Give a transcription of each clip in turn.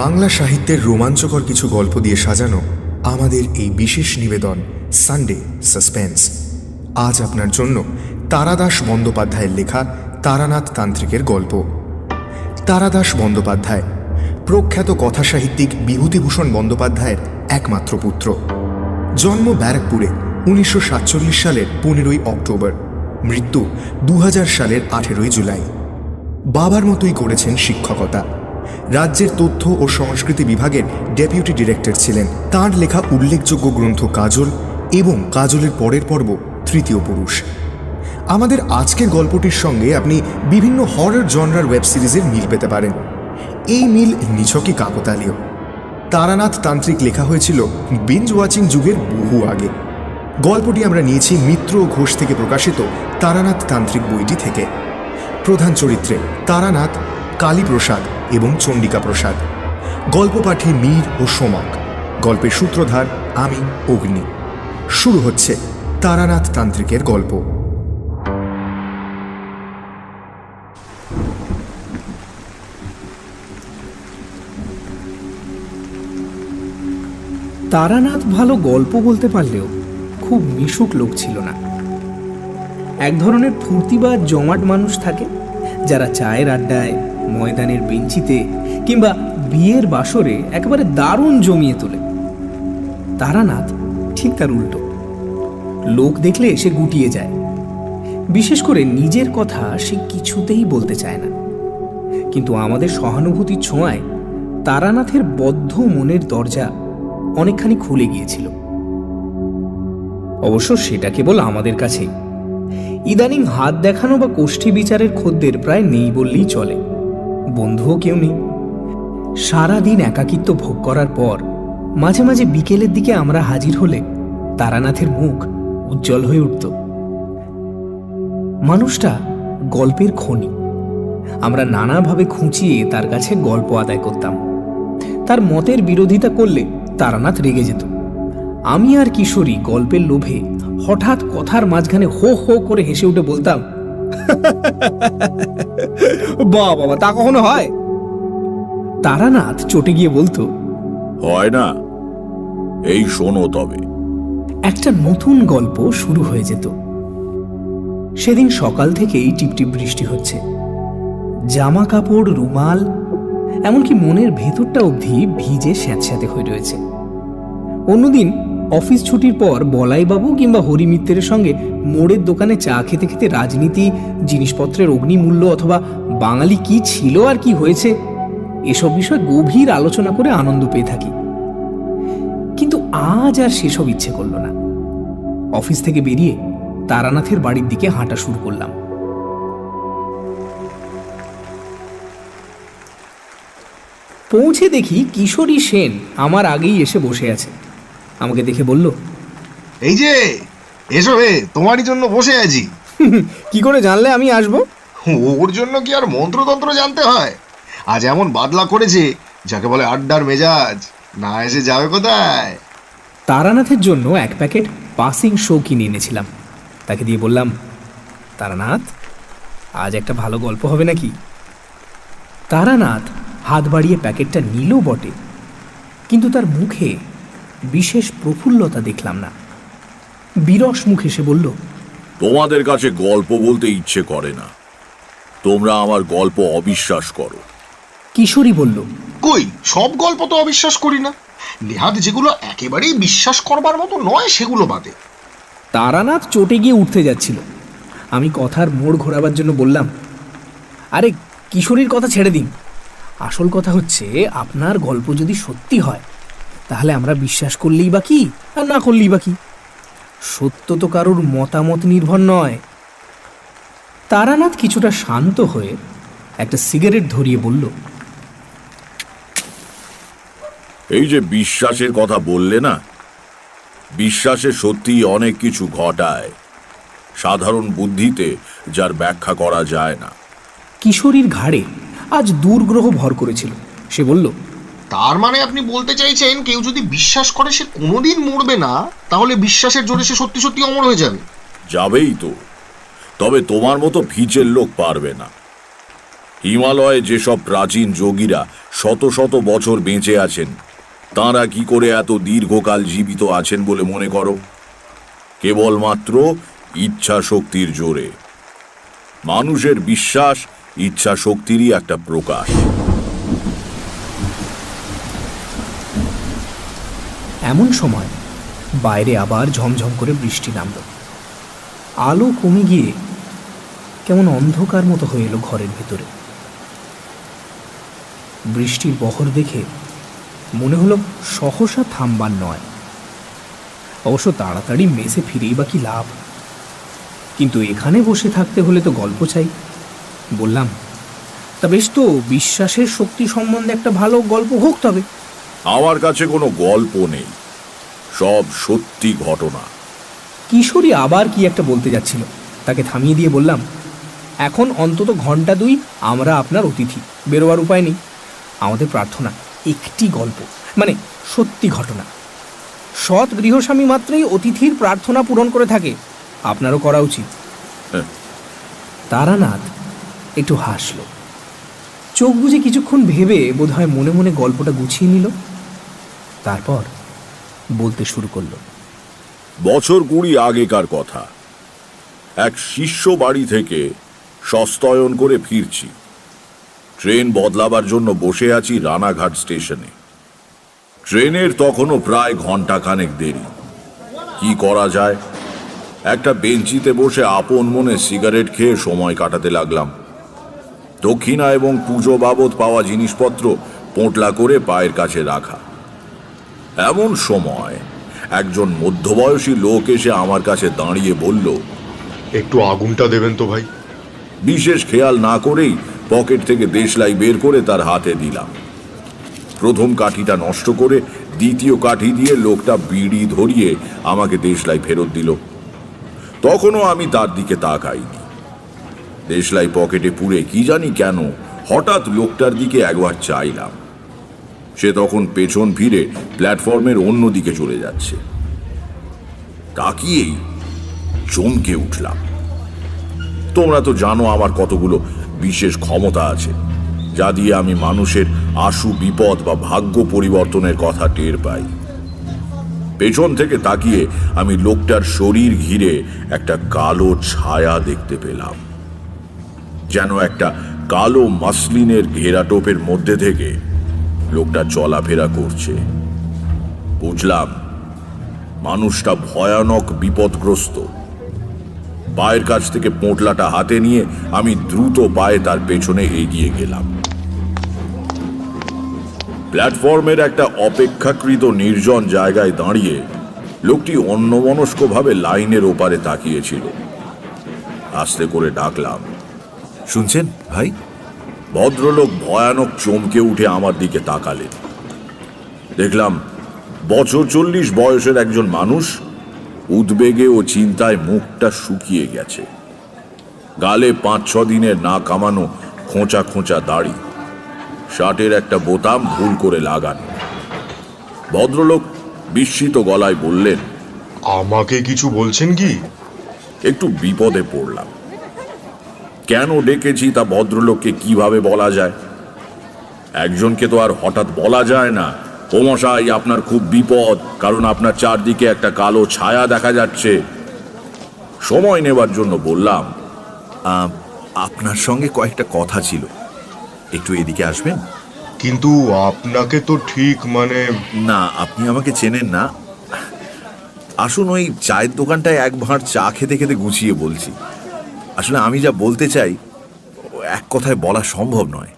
বাংলা সাহিত্যের রোমাঞ্চকর কিছু গল্প দিয়ে সাজানো আমাদের এই বিশেষ নিবেদন সানডে সাসপেন্স। আজ আপনার জন্য তারাদাস বন্দ্যোপাধ্যায়ের লেখা তারানাথ তান্ত্রিকের গল্প। তারাদাস বন্দ্যোপাধ্যায় প্রখ্যাত কথাসাহিত্যিক বিভূতিভূষণ বন্দ্যোপাধ্যায়ের একমাত্র পুত্র। জন্ম ব্যারাকপুরে 1947 সালের 15ই অক্টোবর, মৃত্যু 2000 সালের 18ই জুলাই। বাবার মতোই করেছেন শিক্ষকতা। রাজ্যের তথ্য ও সংস্কৃতি বিভাগের ডেপুটি ডিরেক্টর ছিলেন। তাঁর লেখা উল্লেখযোগ্য গ্রন্থ কাজল এবং কাজলের পরের পর্ব তৃতীয় পুরুষ। আমাদের আজকের গল্পটির সঙ্গে আপনি বিভিন্ন হরর জনরার ওয়েব সিরিজের মিল পেতে পারেন। এই মিল নিছকই কাকতালীয়। তারানাথ তান্ত্রিক লেখা হয়েছিল বিঞ্জ ওয়াচিং যুগের বহু আগে। গল্পটি আমরা নিয়েছি মিত্র ঘোষ থেকে প্রকাশিত তারানাথ তান্ত্রিক বইটি থেকে। প্রধান চরিত্রে তারানাথ, কালীপ্রসাদ এবং চণ্ডিকা প্রসাদ। গল্প পাঠে মীর ও সোমক। গল্পের সূত্রধার আমি, অগ্নি। শুরু হচ্ছে তারানাথ তান্ত্রিকের গল্প। তারানাথ ভালো গল্প বলতে পারলেও খুব মিশুক লোক ছিল না। এক ধরনের ফুর্তিবাজ জমাট মানুষ থাকে যারা চায়ের আড্ডায়, ময়দানের বেঞ্চিতে কিংবা বিয়ের বাসরে একেবারে দারুণ জমিয়ে তোলে। তারানাথ ঠিক তার উল্টো। লোক দেখলে সে গুটিয়ে যায়। বিশেষ করে নিজের কথা সে কিছুতেই বলতে চায় না। কিন্তু আমাদের সহানুভূতির ছোঁয়ায় তারানাথের বদ্ধ মনের দরজা অনেকখানি খুলে গিয়েছিল। অবশ্য সেটা কেবল আমাদের কাছেই। ইদানিং হাত দেখানো বা কোষ্ঠী বিচারের খদ্দের প্রায় নেই বললেই চলে। বন্ধুও কেউ নেই। সারাদিন একাকিত্ব ভোগ করার পর মাঝে মাঝে বিকেলের দিকে আমরা হাজির হলে তারানাথের মুখ উজ্জ্বল হয়ে উঠত। মানুষটা গল্পের খনি। আমরা নানাভাবে খুঁচিয়ে তার কাছে গল্প আদায় করতাম। তার মতের বিরোধিতা করলে তারানাথ রেগে যেত। আমি আর কিশোরী গল্পের লোভে হঠাৎ কথার মাঝখানে হো হো করে হেসে উঠে বলতাম, বাবা তা কখনো হয়? তারানাথ চটে গিয়ে বলতো, হয় না, এই শোনো তবে। একটা নতুন গল্প শুরু হয়ে যেত। সেদিন সকাল থেকেই টিপটিপ বৃষ্টি হচ্ছে। জামা কাপড়, রুমাল, এমনকি মনের ভেতরটা অবধি ভিজে স্যাঁতস্যাঁতে হয়ে রয়েছে। অন্যদিন অফিস ছুটির পর বলাইবাবু কিংবা হরিমিত্রের সঙ্গে মোড়ের দোকানে চা খেতে খেতে রাজনীতি, জিনিসপত্রের অগ্নিমূল্য অথবা বাঙালি কি ছিল আর কি হয়েছে এসব বিষয় গভীর আলোচনা করে আনন্দ পেয়ে থাকি। কিন্তু আজ আর সেসব ইচ্ছে করল না। অফিস থেকে বেরিয়ে তারানাথের বাড়ির দিকে হাঁটা শুরু করলাম। পৌঁছে দেখি কিশোরী সেন আমার আগেই এসে বসে আছে। আমাকে দেখে বলল, এই যে এসো, তোমারই জন্য বসে আছি। কি করে জানলে আমি আসবো? ওর জন্য কি আর মন্ত্রতন্ত্র জানতে হয়? আজ এমন বাদলা করেছে যাকে বলে আড্ডার মেজাজ, না এসে যাবে কোথায়? তারানাথের জন্য এক প্যাকেট পাসিং শো কিনে এনেছিলাম। তাকে দিয়ে বললাম, তারানাথ, আজ একটা ভালো গল্প হবে নাকি? তারানাথ হাত বাড়িয়ে প্যাকেটটা নিল বটে, কিন্তু তার মুখে বিশেষ প্রফুল্লতা দেখলাম না। বিরস মুখে সে বলল, তোমাদের কাছে গল্প বলতে ইচ্ছে করে না, তোমরা আমার গল্প অবিশ্বাস করো। কিশোরী বলল, কই, সব গল্প তো অবিশ্বাস করি না। নেহাত যেগুলো একেবারেই বিশ্বাস করবার মতো নয় সেগুলো বাদে। তারানাথ চটে গিয়ে উঠতে যাচ্ছিল। আমি কথার মোড় ঘোরাবার জন্য বললাম, আরে কিশোরীর কথা ছেড়ে দিন। আসল কথা হচ্ছে, আপনার গল্প যদি সত্যি হয় তাহলে আমরা বিশ্বাস করলেই বা কি আর না করলেই বা কি? সত্য তো কারোর মতামত নির্ভর নয়। তারানাথ কিছুটা শান্ত হয়ে একটা সিগারেট ধরিয়ে বলল, এই যে বিশ্বাসের কথা বললে না, বিশ্বাসে সত্যি অনেক কিছু ঘটায়, সাধারণ বুদ্ধিতে যার ব্যাখ্যা করা যায় না। কিশোরীর ঘাড়ে আজ দুর্গ্রহ ভর করেছিল। সে বলল, তার মানে আপনি বলতে চাইছেন কেউ যদি বিশ্বাস করে সে কোনোদিন মরবে না, তাহলে বিশ্বাসের জোরে সে সত্যি সত্যি অমর হয়ে যাবে? যাবেই তো, তবে তোমার মতো ভিচের লোক পারবে না। হিমালয়ে যেসব প্রাচীন যোগীরা শত শত বছর বেঁচে আছেন, তাঁরা কি করে এত দীর্ঘকাল জীবিত আছেন বলে মনে করো? কেবলমাত্র ইচ্ছা শক্তির জোরে। মানুষের বিশ্বাস ইচ্ছা শক্তিরই একটা প্রকাশ। এমন সময় বাইরে আবার ঝমঝম করে বৃষ্টি নামল। আলো কমে গিয়ে কেমন অন্ধকার মতো হয়ে এলো ঘরের ভেতরে। বৃষ্টির বহর দেখে মনে হলো সহসা থামবার নয়। অবশ্য তাড়াতাড়ি মেসে ফিরেই বা কি লাভ? কিন্তু এখানে বসে থাকতে হলে তো গল্প চাই। বললাম, তা বেশ তো, বিশ্বাসের শক্তি সম্বন্ধে একটা ভালো গল্প হোক তবে। আমার কাছে কোনো গল্প নেই, সব সত্যি ঘটনা। কিশোরী আবার কি একটা বলতে যাচ্ছিল, তাকে থামিয়ে দিয়ে বললাম, এখন অন্তত ঘন্টা 2 আমরা আপনার অতিথি, বেরোবার উপায় নেই। আমাদের প্রার্থনা একটি গল্প, মানে সত্যি ঘটনা। সৎ গৃহস্বামী মাত্রই অতিথির প্রার্থনা পূরণ করে থাকে, আপনারও করা উচিত। হ্যাঁ। তারানাথ একটু হাসল, চোখ বুজে কিছুক্ষণ ভেবে বোধহয় মনে মনে গল্পটা গুছিয়ে নিল। তারপর বলতে শুরু করলো। বছর 20 আগেকার কথা। এক শিষ্য বাড়ি থেকে সস্তয়ন করে ফিরছি। ট্রেন বদলাবার জন্য বসে আছি রানাঘাট স্টেশনে। ট্রেনের তখনও প্রায় ঘন্টাখানেক দেরি। কি করা যায়? একটা বেঞ্চিতে বসে আপন মনে সিগারেট খেয়ে সময় কাটাতে লাগলাম। দক্ষিণা এবং পুজো বাবদ পাওয়া জিনিসপত্র পোঁটলা করে পায়ের কাছে রাখা। এমন সময় একজন মধ্যবয়সী লোক এসে আমার কাছে দাঁড়িয়ে বলল, একটু আগুনটা দেবেন তো ভাই। বিশেষ খেয়াল না করেই পকেট থেকে দেশলাই বের করে তার হাতে দিলাম। প্রথম কাঠিটা নষ্ট করে দ্বিতীয় কাঠি দিয়ে লোকটা বিড়ি ধরিয়ে আমাকে দেশলাই ফেরত দিল। তখনও আমি তার দিকে তাকাইনি। দেশলাই পকেটে পুরে কি জানি কেন হঠাৎ লোকটার দিকে একবার চাইলাম। সে তখন পেছন ফিরে প্ল্যাটফর্মের অন্য দিকে চলে যাচ্ছে। তাকিয়েই চমকে উঠলাম। তোমরা তো জানো আমার কতগুলো বিশেষ ক্ষমতা আছে, যা দিয়ে আমি মানুষের আশু বিপদ বা ভাগ্য পরিবর্তনের কথা টের পাই। পেছন থেকে তাকিয়ে আমি লোকটার শরীর ঘিরে একটা কালো ছায়া দেখতে পেলাম, যেন একটা কালো মাসলিনের ঘেরাটোপের মধ্যে থেকে লোকটা চলাফেরা করছে। বুঝলাম মানুষটা ভয়ানক বিপদগ্রস্ত। পায়ের কাছ থেকে পোঁটলাটা হাতে নিয়ে আমি দ্রুত পায়ে তার পেছনে এগিয়ে গেলাম। প্ল্যাটফর্মের একটা অপেক্ষাকৃত নির্জন জায়গায় দাঁড়িয়ে লোকটি অন্যমনস্কভাবে লাইনের ওপারে তাকিয়েছিল। আস্তে করে ডাকলাম, শুনছেন ভাই? ভদ্রলোক ভয়ানক চমকে উঠে আমার দিকে তাকালেন। দেখলাম বছর 40 বয়সের একজন মানুষ। উদ্বেগে ও চিন্তায় মুখটা শুকিয়ে গেছে। গালে 5-6 দিনের না কামানো খোঁচা খোঁচা দাড়ি, শার্টের একটা বোতাম ভুল করে লাগানো। ভদ্রলোক বিস্মিত গলায় বললেন, আমাকে কিছু বলছেন কি? একটু বিপদে পড়লাম। কেন ডেকেছি তা ভদ্রলোককে কিভাবে বলা যায়? একজনকে তো আর হঠাৎ বলা যায় না, ও মশাই আপনার খুব বিপদ, কারণ আপনার চারদিকে একটা কালো ছায়া দেখা যাচ্ছে। সময় নেবার জন্য বললাম, আপনার সঙ্গে কয়েকটা কথা ছিল, একটু এদিকে আসবেন? কিন্তু আপনাকে তো ঠিক না, আপনি আমাকে চেনেন না। আসুন, ওই চায়ের দোকানটায় এক ভাঁড় চা খেতে খেতে গুছিয়ে বলছি। আসলে আমি যা বলতে চাই এক কথায় বলা সম্ভব নয়।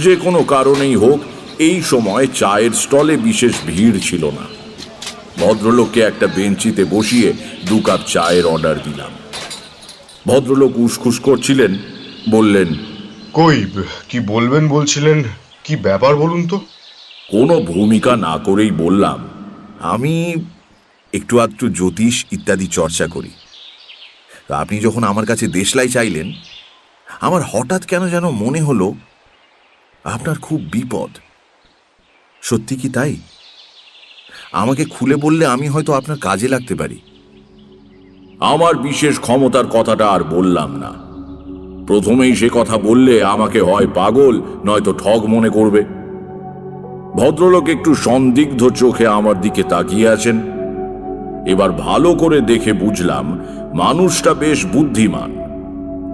যে কোনো কারণেই হোক, এই সময় চায়ের স্টলে বিশেষ ভিড় ছিল না। ভদ্রলোককে একটা বেঞ্চিতে বসিয়ে 2 কাপ চায়ের অর্ডার দিলাম। ভদ্রলোক উসখুস করছিলেন, বললেন, কই কি বলবেন বলছিলেন, কি ব্যাপার বলুন তো? কোনো ভূমিকা না করেই বললাম, আমি একটু আধটু জ্যোতিষ ইত্যাদি চর্চা করি। আপনি যখন আমার কাছে দেশলাই চাইলেন, আমার হঠাৎ কেন যেন মনে হলো আপনার খুব বিপদ। সত্যি কি তাই? আমাকে খুলে বললে আমি হয়তো আপনার কাজে লাগতে পারি। আমার বিশেষ ক্ষমতার কথাটা আর বললাম না। প্রথমেই সে কথা বললে আমাকে হয় পাগল নয়তো ঠগ মনে করবে। ভদ্রলোক একটু সন্দিগ্ধ চোখে আমার দিকে তাকিয়ে আছেন। এবার ভালো করে দেখে বুঝলাম মানুষটা বেশ বুদ্ধিমান,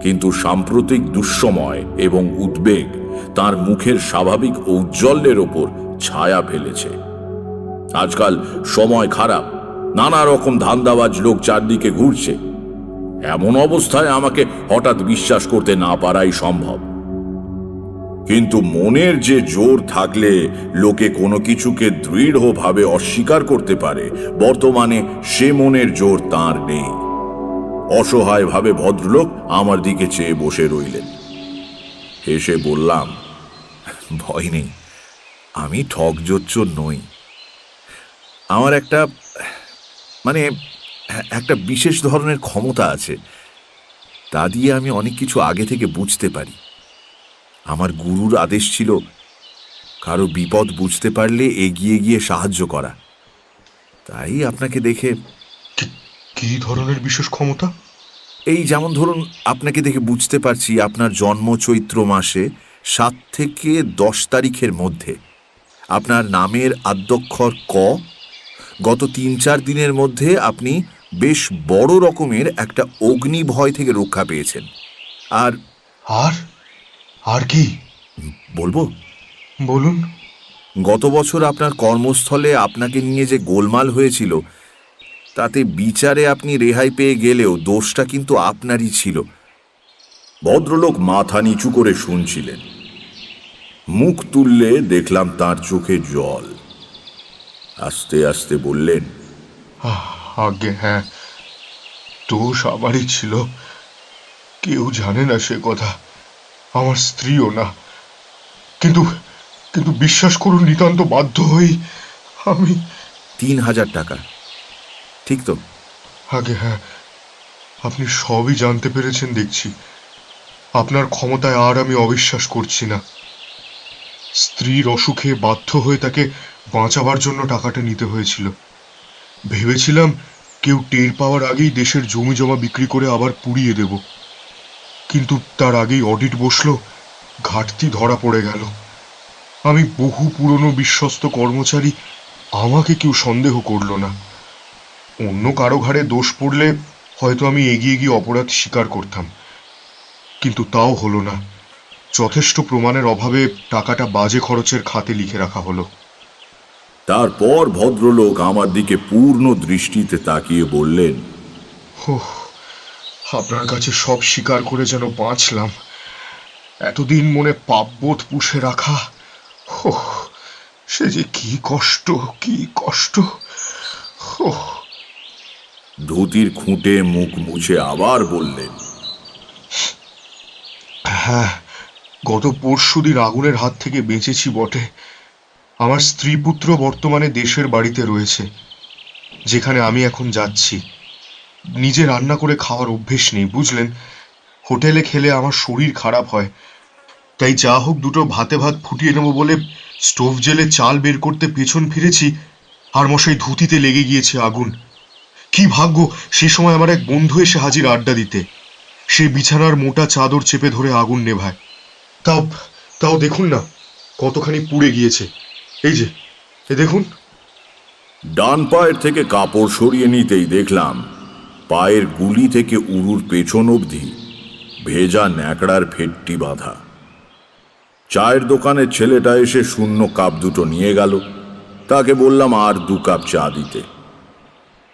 কিন্তু সাম্প্রতিক দুঃসময় এবং উদ্বেগ তার মুখের স্বাভাবিক ঔজ্জ্বল্যের ওপর ছায়া ফেলেছে। আজকাল সময় খারাপ, নানা রকম ধান্দাবাজ লোক চারদিকে ঘুরছে। এমন অবস্থায় আমাকে হঠাৎ বিশ্বাস করতে না পারাই সম্ভব। কিন্তু মনের যে জোর থাকলে লোকে কোনো কিছুকে দৃঢ়ভাবে অস্বীকার করতে পারে, বর্তমানে সে মনের জোর তার নেই। অসহায়ভাবে ভদ্রলোক আমার দিকে চেয়ে বসে রইলেন। হেসে বললাম, ভয় নেই, আমি ঠকজোচ্চোর নই। আমার একটা বিশেষ ধরনের ক্ষমতা আছে, তা দিয়ে আমি অনেক কিছু আগে থেকে বুঝতে পারি। আমার গুরুর আদেশ ছিল কারো বিপদ বুঝতে পারলে এগিয়ে গিয়ে সাহায্য করা। তাই আপনাকে দেখে। কি ধরনের বিশেষ ক্ষমতা? এই যেমন ধরুন, আপনাকে দেখে বুঝতে পারছি আপনার জন্ম চৈত্র মাসে 7 থেকে 10 তারিখের মধ্যে। আপনার নামের আদ্যক্ষর ক। গত 3-4 দিনের মধ্যে আপনি বেশ বড় রকমের একটা অগ্নি ভয় থেকে রক্ষা পেয়েছেন। আর আর আর কি বলবো? বলুন। গত বছর আপনার কর্মস্থলে আপনাকে নিয়ে যে গোলমাল হয়েছিল, তাতে বিচারে আপনি রেহাই পেয়ে গেলেও দোষটা কিন্তু আপনারই ছিল। ভদ্রলোক মাথা নিচু করে শুনছিলেন। মুখ তুললে দেখলাম তার চোখে জল। আস্তে আস্তে বললেন, আগে হ্যাঁ, দোষ আমারই ছিল। কেউ জানে না সে কথা, আমার স্ত্রীও না। কিন্তু কিন্তু বিশ্বাস করুন, নিতান্ত বাধ্য হই আমি। 3000 টাকা, ঠিক তো? আগে হ্যাঁ, আপনি সবই জানতে পেরেছেন দেখছি। আপনার ক্ষমতায় আর আমি অবিশ্বাস করছি না। স্ত্রীর অসুখে বাধ্য হয়ে তাকে বাঁচাবার জন্য টাকাটা নিতে হয়েছিল। ভেবেছিলাম কেউ টের পাওয়ার আগেই দেশের জমি জমা বিক্রি করে আবার পুড়িয়ে দেব। কিন্তু তার আগেই অডিট বসলো, ঘাটতি ধরা পড়ে গেল। আমি বহু পুরনো বিশ্বস্ত কর্মচারী, আমাকে কেউ সন্দেহ করল না। অন্য কারো ঘাড়ে দোষ পড়লে হয়তো আমি এগিয়ে গিয়ে অপরাধ স্বীকার করতাম, কিন্তু তাও হলো না। যথেষ্ট প্রমাণের অভাবে টাকাটা বাজে খরচের খাতে লিখে রাখা হলো। তারপর ভদ্রলোক আমার দিকে পূর্ণ দৃষ্টিতে তাকিয়ে বললেন, আপনার কাছে সব স্বীকার করে যেন বাঁচলাম। এতদিন মনে পাপবোধ পুষে রাখা, সে যে কি কষ্ট, কি কষ্ট। ধুতির খুঁটে মুখ মুছে আবার বললেন, হ্যাঁ, গত পরশুদিন আগুনের হাত থেকে বেঁচেছি বটে। আমার স্ত্রী পুত্র বর্তমানে দেশের বাড়িতে রয়েছে, যেখানে আমি এখন যাচ্ছি। নিজে রান্না করে খাওয়ার অভ্যেস নেই, বুঝলেন। হোটেলে খেলে আমার শরীর খারাপ হয়, তাই যা হোক দুটো ভাতে ভাত ফুটিয়ে নেব বলে স্টোভ জেলে চাল বের করতে পেছন ফিরেছি, আর মশাই ধুতিতে লেগে গিয়েছে আগুন। কি ভাগ্য, সে সময় আমার এক বন্ধু এসে হাজির আড্ডা দিতে। সে বিছানার মোটা চাদর চেপে ধরে আগুন নেভায়। তাও দেখুন না কতখানি পুড়ে গিয়েছে। এই যে, এ দেখুন। ডান পায়ের থেকে কাপড় সরিয়ে নিতেই দেখলাম পায়ের গুলি থেকে উরুর পেছন অবধি ভেজা ন্যাকড়ার ফেটটি বাঁধা। চায়ের দোকানের ছেলেটা এসে শূন্য কাপ দুটো নিয়ে গেল। তাকে বললাম আর 2 কাপ চা দিতে।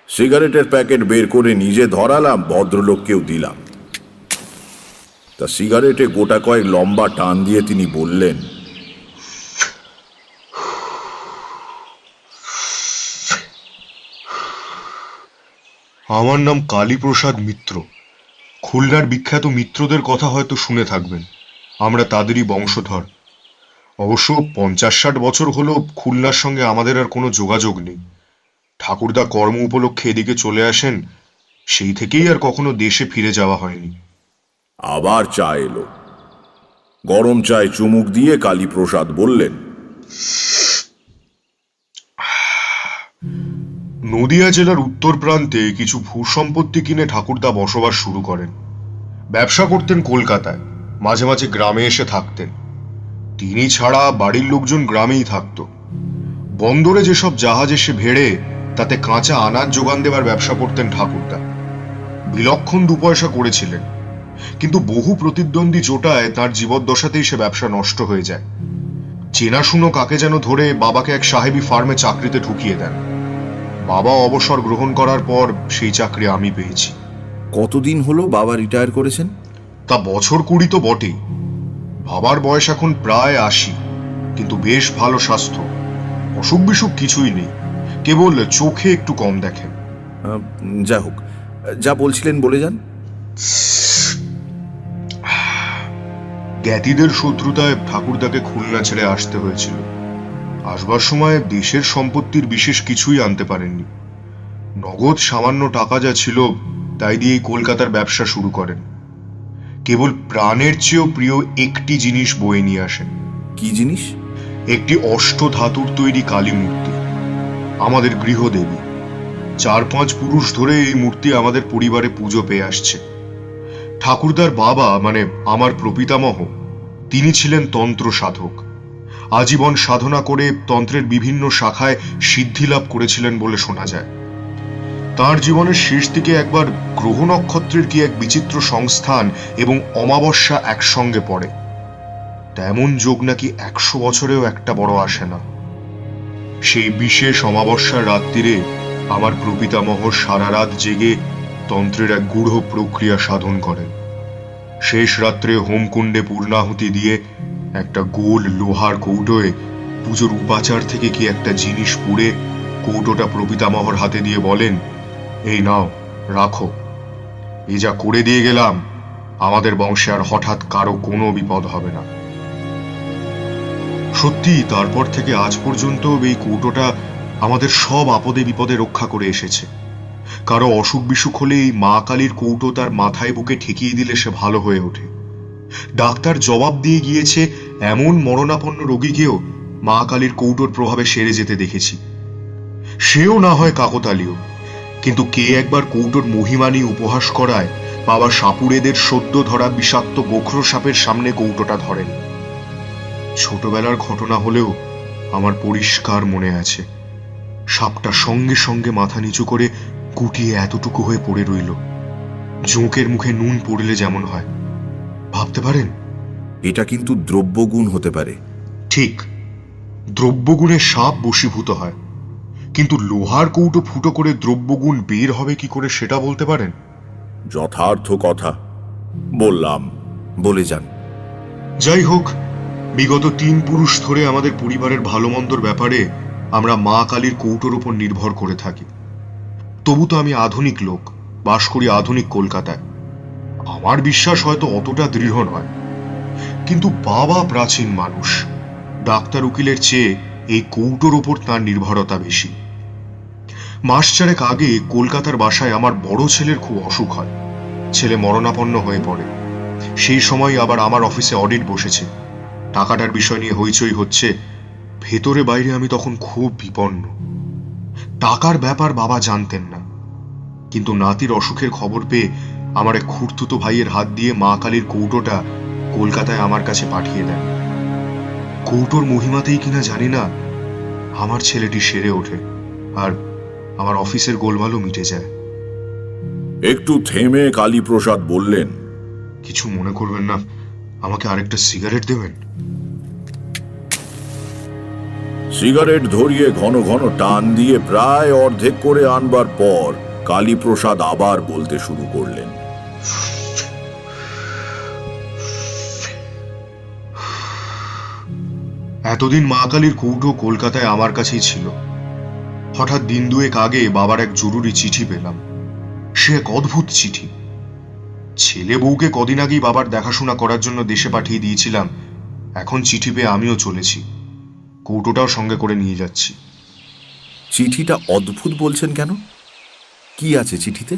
সিগারেটের প্যাকেট বের করে নিজে ধরালাম, ভদ্রলোককেও দিলাম। তা সিগারেটে গোটা কয়েক লম্বা টান দিয়ে তিনি বললেন, আমার নাম কালীপ্রসাদ মিত্র। খুলনার বিখ্যাত মিত্রদের কথা হয়তো শুনে থাকবেন, আমরা তাদেরই বংশধর। অবশ্য 50-60 বছর হলো খুলনার সঙ্গে আমাদের আর কোনো যোগাযোগ নেই। ঠাকুরদা কর্ম উপলক্ষে এদিকে চলে আসেন, সেই থেকেই আর কখনো দেশে ফিরে যাওয়া হয়নি। আবার চা এলো। গরম চায় চুমুক দিয়ে কালীপ্রসাদ বললেন, নদিয়া জেলার উত্তর প্রান্তে কিছু ভূসম্পত্তি কিনে ঠাকুরদা বসবাস শুরু করেন। ব্যবসা করতেন কলকাতায়, মাঝে মাঝে গ্রামে এসে থাকতেন। তিনি ছাড়া বাড়ির লোকজন গ্রামেই থাকতো। বন্দরে যেসব জাহাজ এসে ভেড়ে তাতে কাঁচা আনাজ যোগান দেওয়ার ব্যবসা করতেন ঠাকুরদা। বিলক্ষণ 2 পয়সা করেছিলেন, কিন্তু বহু প্রতিদ্বন্দ্বী জোটায় তার জীবদ্দশাতেই সে ব্যবসা নষ্ট হয়ে যায়। চেনাশুনো কাকে যেন ধরে বাবাকে এক সাহেবী ফার্মে চাকরিতে ঢুকিয়ে দেন। বাবা অবসর গ্রহণ করার পর সেই চাকরি আমি পেয়েছি। কতদিন হলো বাবা রিটায়ার করেছেন? তা বছর 20 তো বটেই। বাবার বয়স এখন প্রায় 80, কিন্তু বেশ ভালো স্বাস্থ্য, অসুখ বিসুখ কিছুই নেই, কেবল চোখে একটু কম দেখেন। যা হোক, যা বলছিলেন বলে যান। জ্ঞাতিদের শত্রুতায় ঠাকুরদাকে খুলনা ছেড়ে আসতে হয়েছিল। আসবার সময় দেশের সম্পত্তির বিশেষ কিছুই আনতে পারেননি। নগদ সামান্য টাকা যা ছিল তাই দিয়েই কলকাতার ব্যবসা শুরু করেন। কেবল প্রাণের চেয়েও প্রিয় একটি জিনিস বয়ে নিয়ে আসেন। কি জিনিস? একটি অষ্ট ধাতুর তৈরি কালী মূর্তি, আমাদের গৃহদেবী। 4-5 পুরুষ ধরে এই মূর্তি আমাদের পরিবারে পুজো পেয়ে আসছে। ঠাকুরদার বাবা মানে আমার প্রপিতামহ, তিনি ছিলেন তন্ত্র সাধক। আজীবন সাধনা করে তন্ত্রের বিভিন্ন শাখায় সিদ্ধি লাভ করেছিলেন বলে শোনা যায়। তার জীবনের শেষ দিকে একবার গ্রহ নক্ষত্রের কি এক বিচিত্র সংস্থান এবং অমাবস্যা একসঙ্গে পড়ে। তেমন যোগ নাকি 100 বছরেও একটা বড় আসে না। সেই বিশেষ অমাবস্যার রাত্রিরে আমার প্রপিতামহ সারা রাত জেগে তন্ত্রের এক গূঢ় প্রক্রিয়া সাধন করেন। শেষ রাত্রে হোমকুণ্ডে পূর্ণাহুতি দিয়ে একটা গোল লোহার কৌটোয় পুজোর উপাচার থেকে কি একটা জিনিস পুড়ে কৌটোটা প্রপিতামহর হাতে দিয়ে বলেন, এই নাও, রাখো। এই যা করে দিয়ে গেলাম, আমাদের বংশে আর হঠাৎ কারো কোনো বিপদ হবে না। সত্যি তারপর থেকে আজ পর্যন্ত এই কৌটোটা আমাদের সব আপদে বিপদে রক্ষা করে এসেছে। কারো অসুখ বিসুখ হলে এই মা কালীর কৌটো তার মাথায় বুকে ঠেকিয়ে দিলে সে ভালো হয়ে ওঠে। ডাক্তার জবাব দিয়ে গিয়েছে এমন মরণাপন্ন রোগীকেও মা কালীর কৌটোর প্রভাবে সেরে যেতে দেখেছি। সেও না হয় কাকতালীয়, কিন্তু কে একবার কৌটোর মহিমা নিয়ে উপহাস করায় বাবা সাপুড়েদের সদ্য ধরা বিষাক্ত গোখরো সাপের সামনে কৌটোটা ধরেন। ছোটবেলার ঘটনা হলেও আমার পরিষ্কার মনে আছে, সাপটা সঙ্গে সঙ্গে মাথা নিচু করে গুটিয়ে এতটুকু হয়ে পড়ে রইল, জোঁকের মুখে নুন পড়লে যেমন হয়। ভাবতে পারেন? এটা কিন্তু দ্রব্যগুণ হতে পারে। ঠিক, দ্রব্যগুণে সাপ বশীভূত হয়, কিন্তু লোহার কৌটো ফুটো করে দ্রব্যগুণ বের হবে কি করে সেটা বলতে পারেন? যথার্থ কথা বললাম, বলে যান। যাই হোক, বিগত 3 পুরুষ ধরে আমাদের পরিবারের ভালো মন্দর ব্যাপারে আমরা মা কালীর কৌটোর উপর নির্ভর করে থাকি। তবু তো আমি আধুনিক লোক, বাস করি আধুনিক কলকাতায়। আমার বিশ্বাস হয়তো অতটা দৃঢ় নয়, কিন্তু বাবা প্রাচীন মানুষ, ডাক্তার উকিলের চেয়ে এই কৌটোর ওপর তাঁর নির্ভরতা বেশি। মাস 4 আগে কলকাতার বাসায় আমার বড় ছেলের খুব অসুখ হয়। ছেলে মরণাপন্ন হয়ে পড়ে। সেই সময় আবার আমার অফিসে অডিট বসেছে, টাকাটার বিষয় নিয়ে হইচই হচ্ছে। ভেতরে বাইরে আমি তখন খুব বিপন্ন। টাকার ব্যাপার বাবা জানতেন না, কিন্তু নাতির অসুখের খবর পেয়ে আমার এক খুড়তুতো ভাইয়ের হাত দিয়ে মা কালীর কৌটোটা কলকাতায় আমার কাছে পাঠিয়ে দেন। কৌটোর মহিমাতেই কিনা জানি না আমার ছেলেটি সেরে ওঠে, আর আমার অফিসের গোলমালও মিটে যায়। একটু থেমে কালীপ্রসাদ বললেন, কিছু মনে করবেন না, আমাকে আরেকটা সিগারেট দেবেন? সিগারেট ধরিয়ে ঘন ঘন টান দিয়ে প্রায় অর্ধেক করে আনবার পর কালীপ্রসাদ আবার বলতে শুরু করলেন, এতদিন মা কালীর কৌটো কলকাতায় আমার কাছেই ছিল। হঠাৎ দিন 2 আগে বাবার এক জরুরি চিঠি পেলাম। সে এক অদ্ভুত চিঠি। ছেলে বউকে কদিন আগেই বাবার দেখাশোনা করার জন্য দেশে পাঠিয়ে দিয়েছিলাম, এখন চিঠি পেয়ে আমিও চলেছি, কৌটোটাও সঙ্গে করে নিয়ে যাচ্ছি। চিঠিটা অদ্ভুত বলছেন কেন? কি আছে চিঠিতে?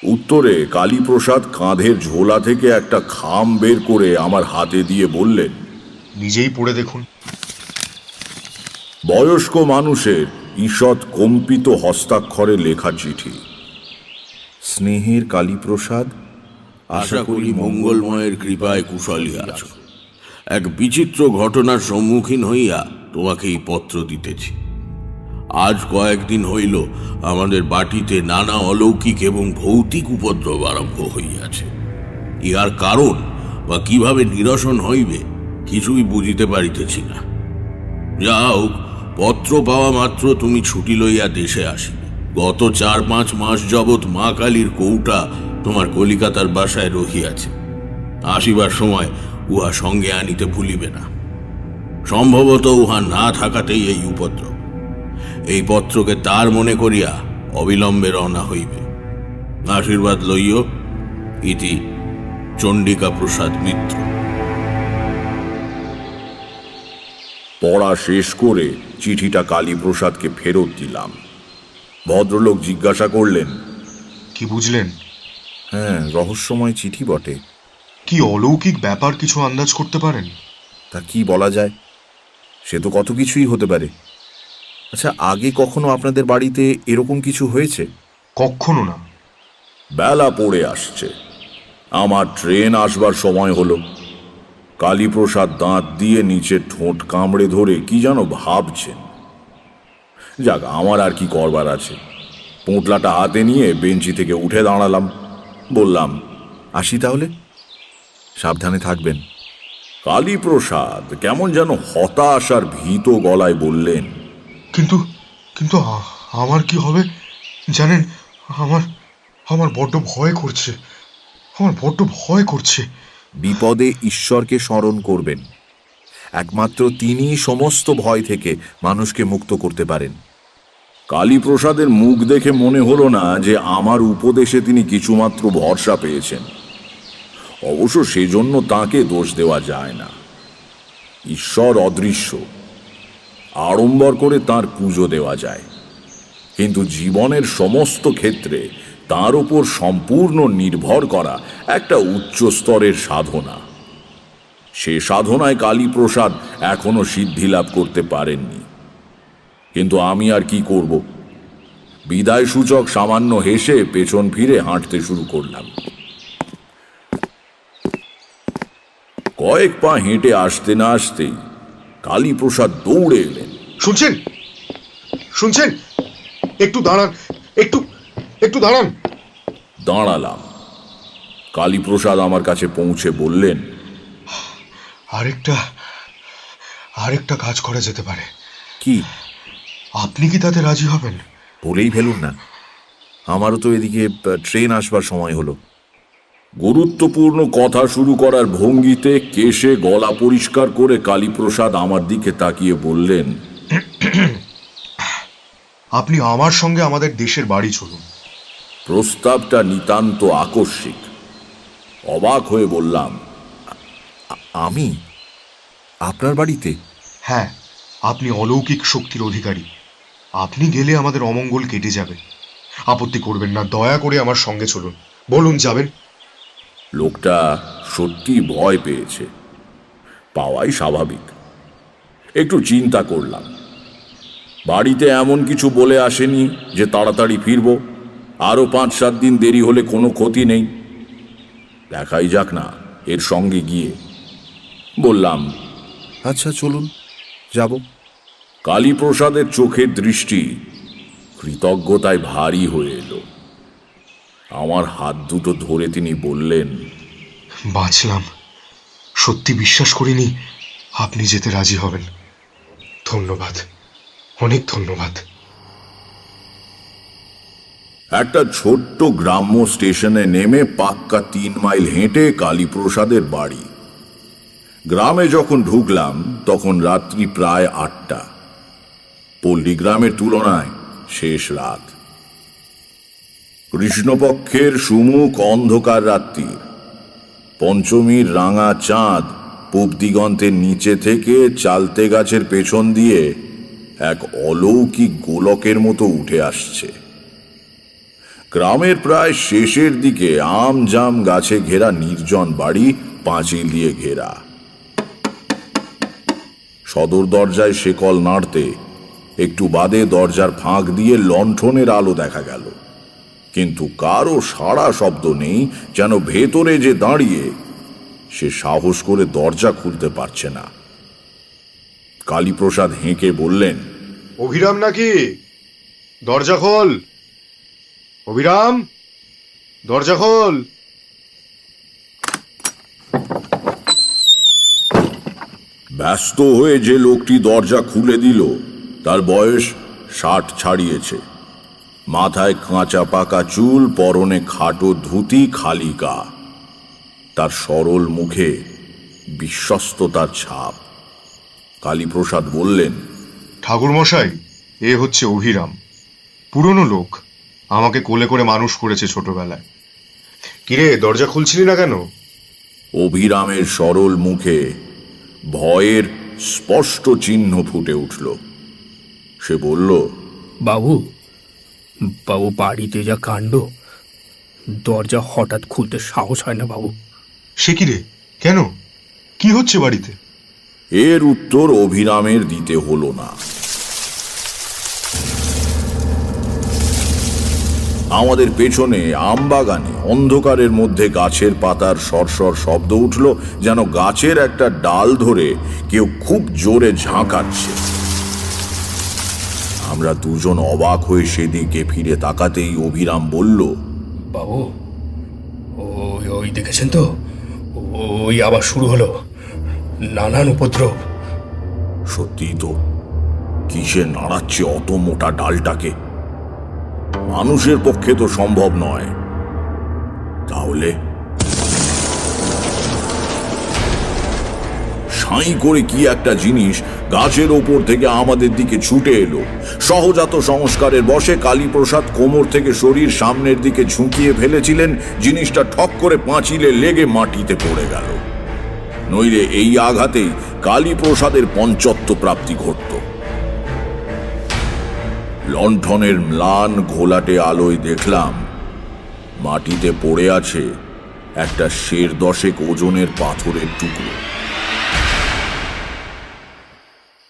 উত্তরে কালীপ্রসাদ কাঁধের ঝোলা থেকে একটা খাম বের করে আমার হাতে দিয়ে বললেন, নিজেই পড়ে দেখুন। বয়স্ক মানুষের ঈষৎ কম্পিত হস্তাক্ষরে লেখা চিঠি। স্নেহের কালীপ্রসাদ, আশা করি মঙ্গলময়ের কৃপায় কুশলী আছো। এক বিচিত্র ঘটনার সম্মুখীন হইয়া তোমাকে এই পত্র দিতেছি। আজ কয়েকদিন হইল আমাদের বাটিতে নানা অলৌকিক এবং ভৌতিক উপদ্রব আরম্ভ হইয়াছে। ইহার কারণ বা কিভাবে নিরসন হইবে কিছুই বুঝিতে পারিতেছি না। যা হোক, পত্র পাওয়া মাত্র তুমি ছুটি লইয়া দেশে আসিবে। গত 4-5 মাস যাবৎ মা কালীর কৌটা তোমার কলিকাতার বাসায় রহিয়াছে। আসিবার সময় উহা সঙ্গে আনিতে ভুলিবে না। সম্ভবত উহা না থাকাতেই এই উপদ্রব। এই পত্রকে তার মনে করিয়া অবিলম্বে রওনা হইবে। আশীর্বাদ লইও। ইতি চণ্ডিকা প্রসাদ মিত্র। পড়া শেষ করে চিঠিটা কালীপ্রসাদকে ফেরত দিলাম। ভদ্রলোক জিজ্ঞাসা করলেন, কি বুঝলেন? হ্যাঁ, রহস্যময় চিঠি বটে। কি অলৌকিক ব্যাপার কিছু আন্দাজ করতে পারেন? তা কি বলা যায়? সে তো কত কিছুই হতে পারে। আচ্ছা, আগে কখনো আপনাদের বাড়িতে এরকম কিছু হয়েছে? কখনো না। বেলা পড়ে আসছে, আমার ট্রেন আসবার সময় হলো। কালীপ্রসাদ দাঁত দিয়ে নিচে ঠোঁট কামড়ে ধরে কি যেন ভাবছেন। যাক, আমার আর কি করবার আছে। পোঁটলাটা হাতে নিয়ে বেঞ্চি থেকে উঠে দাঁড়ালাম। বললাম, আসি তাহলে, সাবধানে থাকবেন। কালীপ্রসাদ কেমন যেন হতাশ আর ভীত গলায় বললেন, কিন্তু কিন্তু আমার কি হবে জানেন? আমার বড্ড ভয় করছে। আমার বড্ড ভয় করছে। বিপদে ঈশ্বরকে স্মরণ করবেন। একমাত্র তিনিই সমস্ত ভয় থেকে মানুষকে মুক্ত করতে পারেন। কালীপ্রসাদের মুখ দেখে মনে হলো না যে আমার উপদেশে তিনি কিছুমাত্র ভরসা পেয়েছেন। অবশ্য সেজন্য তাকে দোষ দেওয়া যায় না। ঈশ্বর অদৃশ্য, আড়ম্বর করে তাঁর পুজো দেওয়া যায়, কিন্তু জীবনের সমস্ত ক্ষেত্রে তার উপর সম্পূর্ণ নির্ভর করা একটা উচ্চ স্তরের সাধনা। সে সাধনায় কালীপ্রসাদ এখনো সিদ্ধি লাভ করতে পারেননি। কিন্তু আমি আর কি করব? বিদায় সূচক সামান্য হেসে পেছন ফিরে হাঁটতে শুরু করলাম। কয়েক পা হেঁটে আসতে না আসতেই কালীপ্রসাদ দৌড়ে এলেন। শুনছেন? শুনছেন? একটু দাঁড়ান, একটু দাঁড়ান। দাঁড়ালাম। কালীপ্রসাদ আমার কাছে পৌঁছে বললেন, আরেকটা কাজ করা যেতে পারে। কি? আপনি কি তাতে রাজি হবেন? বলেই ফেলুন না, আমারও তো এদিকে ট্রেন আসবার সময় হলো। গুরুত্বপূর্ণ কথা শুরু করার ভঙ্গিতে কেশে গলা পরিষ্কার করে কালীপ্রসাদ আমার দিকে তাকিয়ে বললেন, আপনি আমার সঙ্গে আমাদের দেশের বাড়ি চলুন। প্রস্তাবটা নিতান্ত আকস্মিক। অবাক হয়ে বললাম, আমি আপনার বাড়িতে? হ্যাঁ, আপনি অলৌকিক শক্তির অধিকারী। আপনি গেলে আমাদের অমঙ্গল কেটে যাবে। আপত্তি করবেন না, দয়া করে আমার সঙ্গে চলুন। বলুন, যাবেন? লোকটা সত্যি ভয় পেয়েছে, পাওয়াই স্বাভাবিক। একটু চিন্তা করলাম। বাড়িতে এমন কিছু বলে আসেনি যে তাড়াতাড়ি ফিরব। আরো 5-7 দিন দেরি হলে কোনো ক্ষতি নেই, দেখাই যাক না এর সঙ্গে গিয়ে। বললাম, আচ্ছা চলুন, যাব। কালীপ্রসাদের চোখের দৃষ্টি কৃতজ্ঞতায় ভারী হয়ে এলো। আমার হাত দুটো ধরে তিনি বললেন, বাঁচলাম। সত্যি বিশ্বাস করিনি আপনি যেতে রাজি হবেন। ধন্যবাদ, অনেক ধন্যবাদ। একটা ছোট্ট গ্রাম্য স্টেশনে নেমে পাক্কা 3 মাইল হেঁটে কালীপ্রসাদের বাড়ি। গ্রামে যখন ঢুকলাম তখন রাত্রি প্রায় 8টা। পল্লী গ্রামের তুলনায় শেষ রাত। কৃষ্ণপক্ষের সুমুখ অন্ধকার রাত্রি। পঞ্চমীর রাঙা চাঁদ পূব দিগন্তের নিচে থেকে চালতে গাছের পেছন দিয়ে এক অলৌকিক গোলকের মতো উঠে আসছে। গ্রামের প্রায় শেষের দিকে আম জাম গাছে ঘেরা নির্জন বাড়ি, পাঁচিল দিয়ে ঘেরা। সদর দরজায় শেকল নাড়তে একটু বাদে দরজার ফাঁক দিয়ে লণ্ঠনের আলো দেখা গেল। কিন্তু কারো সাড়া শব্দ নেই, যেন ভেতরে যে দাঁড়িয়ে সে সাহস করে দরজা খুলতে পারছে না। কালীপ্রসাদ হেঁকে বললেন, অভিরাম নাকি? দরজা খোল অভিরাম, দরজা খোল। ব্যস্ত হয়ে যে লোকটি দরজা খুলে দিল তার বয়স 60 ছাড়িয়েছে। মাথায় কাঁচা পাকা চুল, পরনে খাটো ধুতি, খালি গা। তার সরল মুখে বিশ্বস্ততার ছাপ। কালীপ্রসাদ বললেন, ঠাকুরমশাই, এ হচ্ছে অভিরাম, পুরনো লোক, আমাকে কোলে করে মানুষ করেছে ছোটবেলায়। কিরে, দরজা খুলছিলি না কেন? অভিরামের সরল মুখে ভয়ের স্পষ্ট চিহ্ন ফুটে উঠল। সে বলল, বাবু, বাড়িতে যা কাণ্ড, দরজা হঠাৎ খুলতে সাহস হয় না বাবু। সে কি রে, কেন, কি হচ্ছে বাড়িতে? এর উত্তর অভিরামের দিতে হলো না। আমাদের পেছনে আমবাগানে অন্ধকারের মধ্যে গাছের পাতার সরসর শব্দ উঠল, যেন গাছের একটা ডাল ধরে কেউ খুব জোরে ঝাঁকাচ্ছে। আমরা দুজন অবাক হয়ে সেদিকে ফিরে তাকাতেই অভিরাম বলল, বাবু, ওই দেখেছেন তো, ওই আবার শুরু হলো, নানান উপদ্রব। সত্যি তো, কিসে নাড়াচ্ছে অত মোটা ডালটাকে? মানুষের পক্ষে তো সম্ভব নয়। তাহলে সাই করে কি একটা জিনিস গাছের ওপর থেকে আমাদের দিকে ছুটে এলো। সহজাত সংস্কারের বশে কালীপ্রসাদ কোমর থেকে শরীর সামনের দিকে ঝুঁকিয়ে ফেলেছিলেন। জিনিসটা ঠক করে পাঁচিলে লেগে মাটিতে পড়ে গেল। নইলে এই আঘাতেই কালীপ্রসাদের পঞ্চত্ব প্রাপ্তি ঘটত। লণ্ঠনের ম্লান ঘোলাটে আলোয় দেখলাম মাটিতে পড়ে আছে একটা 10 ওজনের পাথরের টুকরো।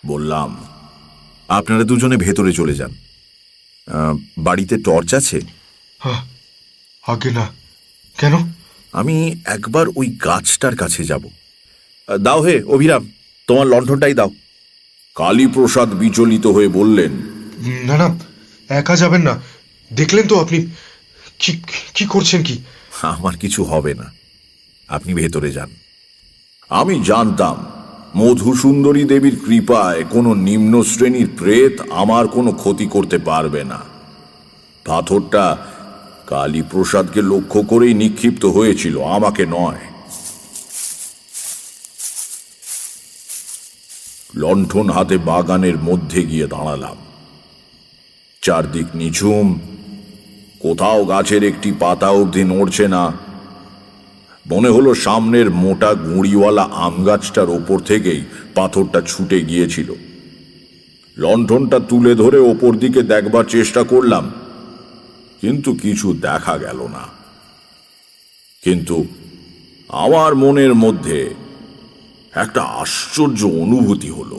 বললাম, আপনারা দুজনে ভেতরে চলে যান। বাড়িতে টর্চ আছে? আগে না। কেন? আমি একবার ওই গাছটার কাছে যাব। দাও হে অভিরাম, তোমার লণ্ঠনটাই দাও। কালীপ্রসাদ বিচলিত হয়ে বললেন, না না, একা যাবেন না। দেখলেন তো আপনি কি করছেন। কি? আমার কিছু হবে না, আপনি ভেতরে যান। আমি জানতাম মধুসুন্দরী দেবীর কৃপায় কোনো নিম্ন শ্রেণীর প্রেত আমার কোনো ক্ষতি করতে পারবে না। পাথরটা কালীপ্রসাদকে লক্ষ্য করেই নিক্ষিপ্ত হয়েছিল, আমাকে নয়। লণ্ঠন হাতে বাগানের মধ্যে গিয়ে দাঁড়ালাম। চারদিক নিঝুম, কোথাও গাছের একটি পাতা অবধি নড়ছে না। মনে হলো সামনের মোটা গুঁড়িওয়ালা আম গাছটার ওপর থেকেই পাথরটা ছুটে গিয়েছিল। লণ্ঠনটা তুলে ধরে ওপর দিকে দেখবার চেষ্টা করলাম, কিন্তু কিছু দেখা গেল না। কিন্তু আমার মনের মধ্যে একটা আশ্চর্য অনুভূতি হলো।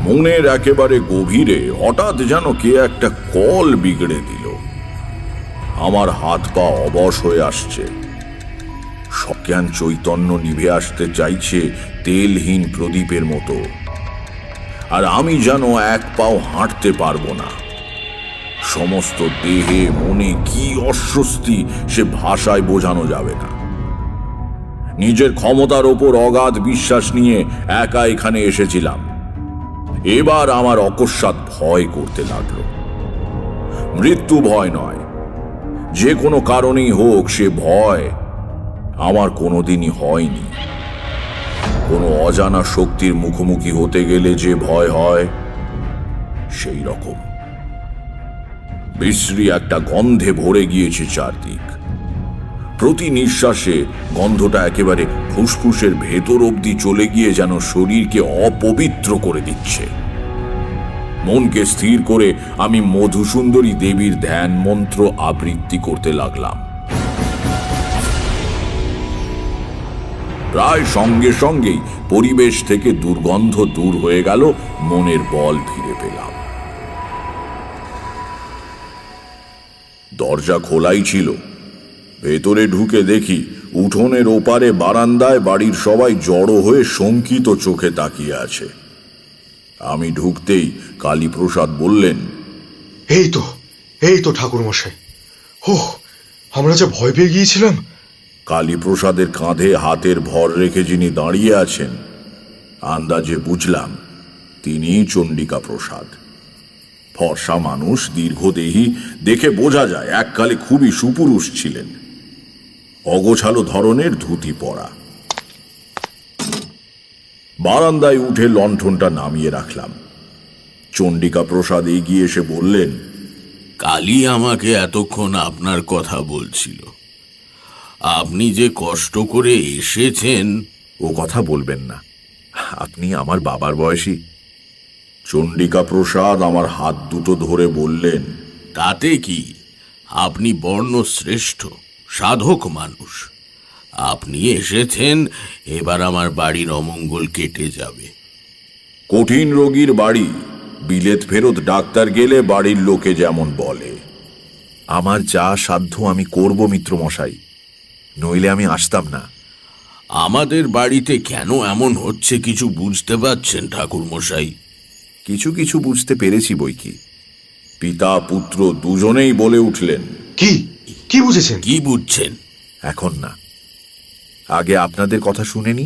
মনের একেবারে গভীরে হঠাৎ যেন কে একটা কল বিগড়ে দিল। আমার হাত পা অবশ হয়ে আসছে, সজ্ঞান চৈতন্য নিভে আসতে চাইছে তেলহীন প্রদীপের মতো। আর আমি যেন এক পাও হাঁটতে পারবো না। সমস্ত দেহে মনে কি অস্বস্তি সে ভাষায় বোঝানো যাবে না। নিজের ক্ষমতার ওপর অগাধ বিশ্বাস নিয়ে একা এখানে এসেছিলাম। এবার আমার অকস্মাৎ ভয় করতে লাগলো। মৃত্যু ভয় নয়, যে কোনো কারণেই হোক সে ভয় আমার কোনোদিনই হয়নি। কোনো অজানা শক্তির মুখোমুখি হতে গেলে যে ভয় হয়, সেই রকম। বিশ্রী একটা গন্ধে ভরে গিয়েছে চারদিক। প্রতি নিঃশ্বাসে গন্ধটা একেবারে ফুসফুসের ভেতর অবধি চলে গিয়ে যেন শরীরকে অপবিত্র করে দিচ্ছে। মনকে স্থির করে আমি মধুসুন্দরী দেবীর ধ্যান মন্ত্র আবৃত্তি করতে লাগলাম। প্রায় সঙ্গে সঙ্গেই পরিবেশ থেকে দুর্গন্ধ দূর হয়ে গেল, মনের বল ফিরে পেলাম। দরজা খোলাই ছিল। ভেতরে ঢুকে দেখি উঠোনের ওপারে বারান্দায় বাড়ির সবাই জড়ো হয়ে শঙ্কিত চোখে তাকিয়ে আছে। আমি ঢুকতেই কালীপ্রসাদ বললেন, এই তো ঠাকুর মশাই। আমরা যা ভয় পেয়ে গিয়েছিলাম। কালীপ্রসাদের কাঁধে হাতের ভর রেখে যিনি দাঁড়িয়ে আছেন, আন্দাজে বুঝলাম তিনিই চণ্ডিকা প্রসাদ। ফর্সা মানুষ, দীর্ঘদেহী, দেখে বোঝা যায় এককালে খুবই সুপুরুষ ছিলেন। অগোছালো ধরনের ধুতি পরা। বারান্দায় উঠে লণ্ঠনটা নামিয়ে রাখলাম। চণ্ডিকা প্রসাদ এগিয়ে এসে বললেন, কালী আমাকে এতক্ষণ আপনার কথা বলছিল। আপনি যে কষ্ট করে এসেছেন। ও কথা বলবেন না, আপনি আমার বাবার বয়সী। চণ্ডিকা প্রসাদ আমার হাত দুটো ধরে বললেন, তাতে কি, আপনি বর্ণশ্রেষ্ঠ সাধক মানুষ। আপনি এসেছেন, এবার আমার বাড়ির অমঙ্গল কেটে যাবে। কঠিন রোগীর বাড়ি বিলেত ফেরত ডাক্তার গেলে বাড়ির লোকে যেমন বলে। আমার যা সাধ্য আমি করব মিত্রমশাই, নইলে আমি আসতাম না। আমাদের বাড়িতে কেন এমন হচ্ছে কিছু বুঝতে পারছেন ঠাকুর মশাই? কিছু কিছু বুঝতে পেরেছি বই কি। পিতা পুত্র দুজনেই বলে উঠলেন। কি বুঝেছেন? কি বুঝছেন? এখন না, আগে আপনাদের কথা শুনেনি,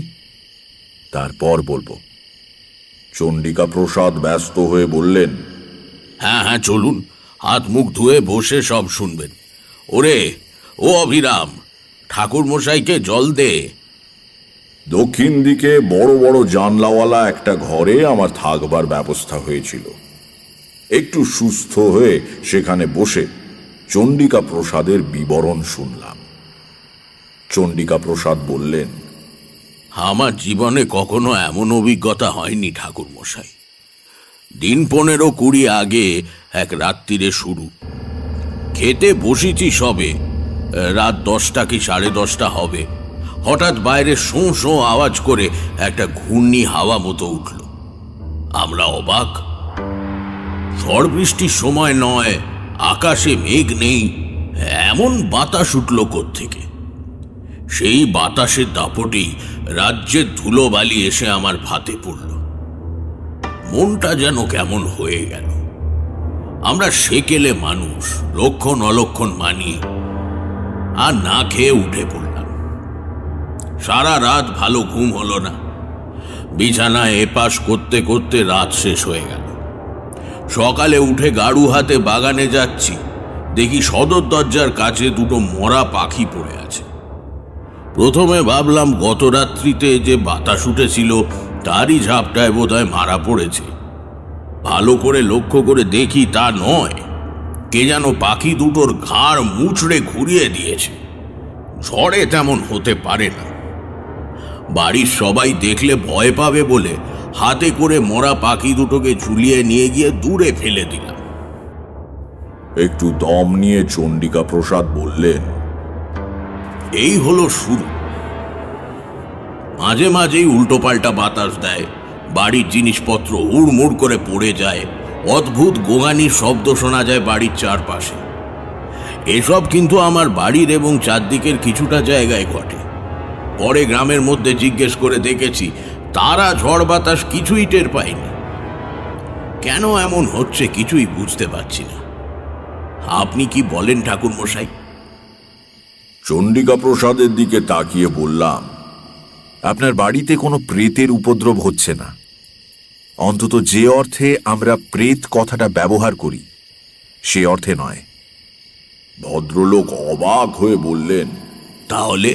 তারপর বলবো। চণ্ডিকা প্রসাদ ব্যস্ত হয়ে বললেন, হ্যাঁ চলুন, হাত মুখ ধুয়ে বসে সব শুনবেন। ও অভিরাম, ঠাকুর মশাইকে জল দে। দক্ষিণ দিকে বড় বড় জানলাওয়ালা একটা ঘরে আমার থাকবার ব্যবস্থা হয়েছিল। একটু সুস্থ হয়ে সেখানে বসে চণ্ডিকা প্রসাদের বিবরণ শুনলাম। চণ্ডিকা প্রসাদ বললেন, আমার জীবনে কখনো এমন অভিজ্ঞতা হয়নি ঠাকুর মশাই। দিন 15-20 আগে এক রাত্রিরে শুরু। খেতে বসেছি সবে, রাত 10টা কি 10:30 হবে। হঠাৎ বাইরে শোঁ শোঁ আওয়াজ করে একটা ঘূর্ণি হাওয়া মতো উঠল। আমরা অবাক। ঝড় বৃষ্টির সময় নয়, আকাশে মেঘ নেই, এমন বাতাস উঠল কোত্থেকে। সেই বাতাসের দাপটেই রাজ্যের ধুলোবালি এসে আমার ভাতে পড়ল। মনটা যেন কেমন হয়ে গেল। আমরা সেকেলে মানুষ, লক্ষণ অলক্ষণ মানি, আর না খেয়ে উঠে পড়লাম। সারা রাত ভালো ঘুম হলো না। বিছানায় এপাশ করতে করতে রাত শেষ হয়ে গেল। সকালে উঠে গাড়ু হাতে বাগানে যাচ্ছি, দেখি সদর দরজার কাছে দুটো মরা পাখি পড়ে আছে। প্রথমে ভাবলাম গত রাত্রিতে যে বাতাস উঠেছিল তারই ঝাপটায় বোধহয় মারা পড়েছে। ভালো করে লক্ষ্য করে দেখি তা নয়, কে যেন পাখি দুটোর ঘাড় মুচড়ে ঘুরিয়ে দিয়েছে। ঝড়ে তেমন হতে পারে না। বাড়ির সবাই দেখলে ভয় পাবে বলে হাতে করে মরা পাখি দুটোকে ঝুলিয়ে নিয়ে গিয়ে দূরে ফেলে দিলাম। একটু দম নিয়ে চণ্ডিকা প্রসাদ বললেন, এই হলো শুরু। মাঝে মাঝেই উল্টোপাল্টা বাতাস দেয়, বাড়ির জিনিসপত্র হুড়মুড় করে পড়ে যায়, অদ্ভুত গোঙানির শব্দ শোনা যায় বাড়ির চারপাশে। এসব কিন্তু আমার বাড়ির এবং চারদিকের কিছুটা জায়গায় ঘটে। পরে গ্রামের মধ্যে জিজ্ঞেস করে দেখেছি, তারা ঝড় বাতাস কিছুই টের পায়নি। কেন এমন হচ্ছে কিছুই বুঝতে পারছি না। আপনি কি বলেন ঠাকুর মশাই? চণ্ডিকা প্রসাদের দিকে তাকিয়ে বললাম, আপনার বাড়িতে কোনো প্রেতের উপদ্রব হচ্ছে না, অন্তত যে অর্থে আমরা প্রেত কথাটা ব্যবহার করি সে অর্থে নয়। ভদ্রলোক অবাক হয়ে বললেন, তাহলে?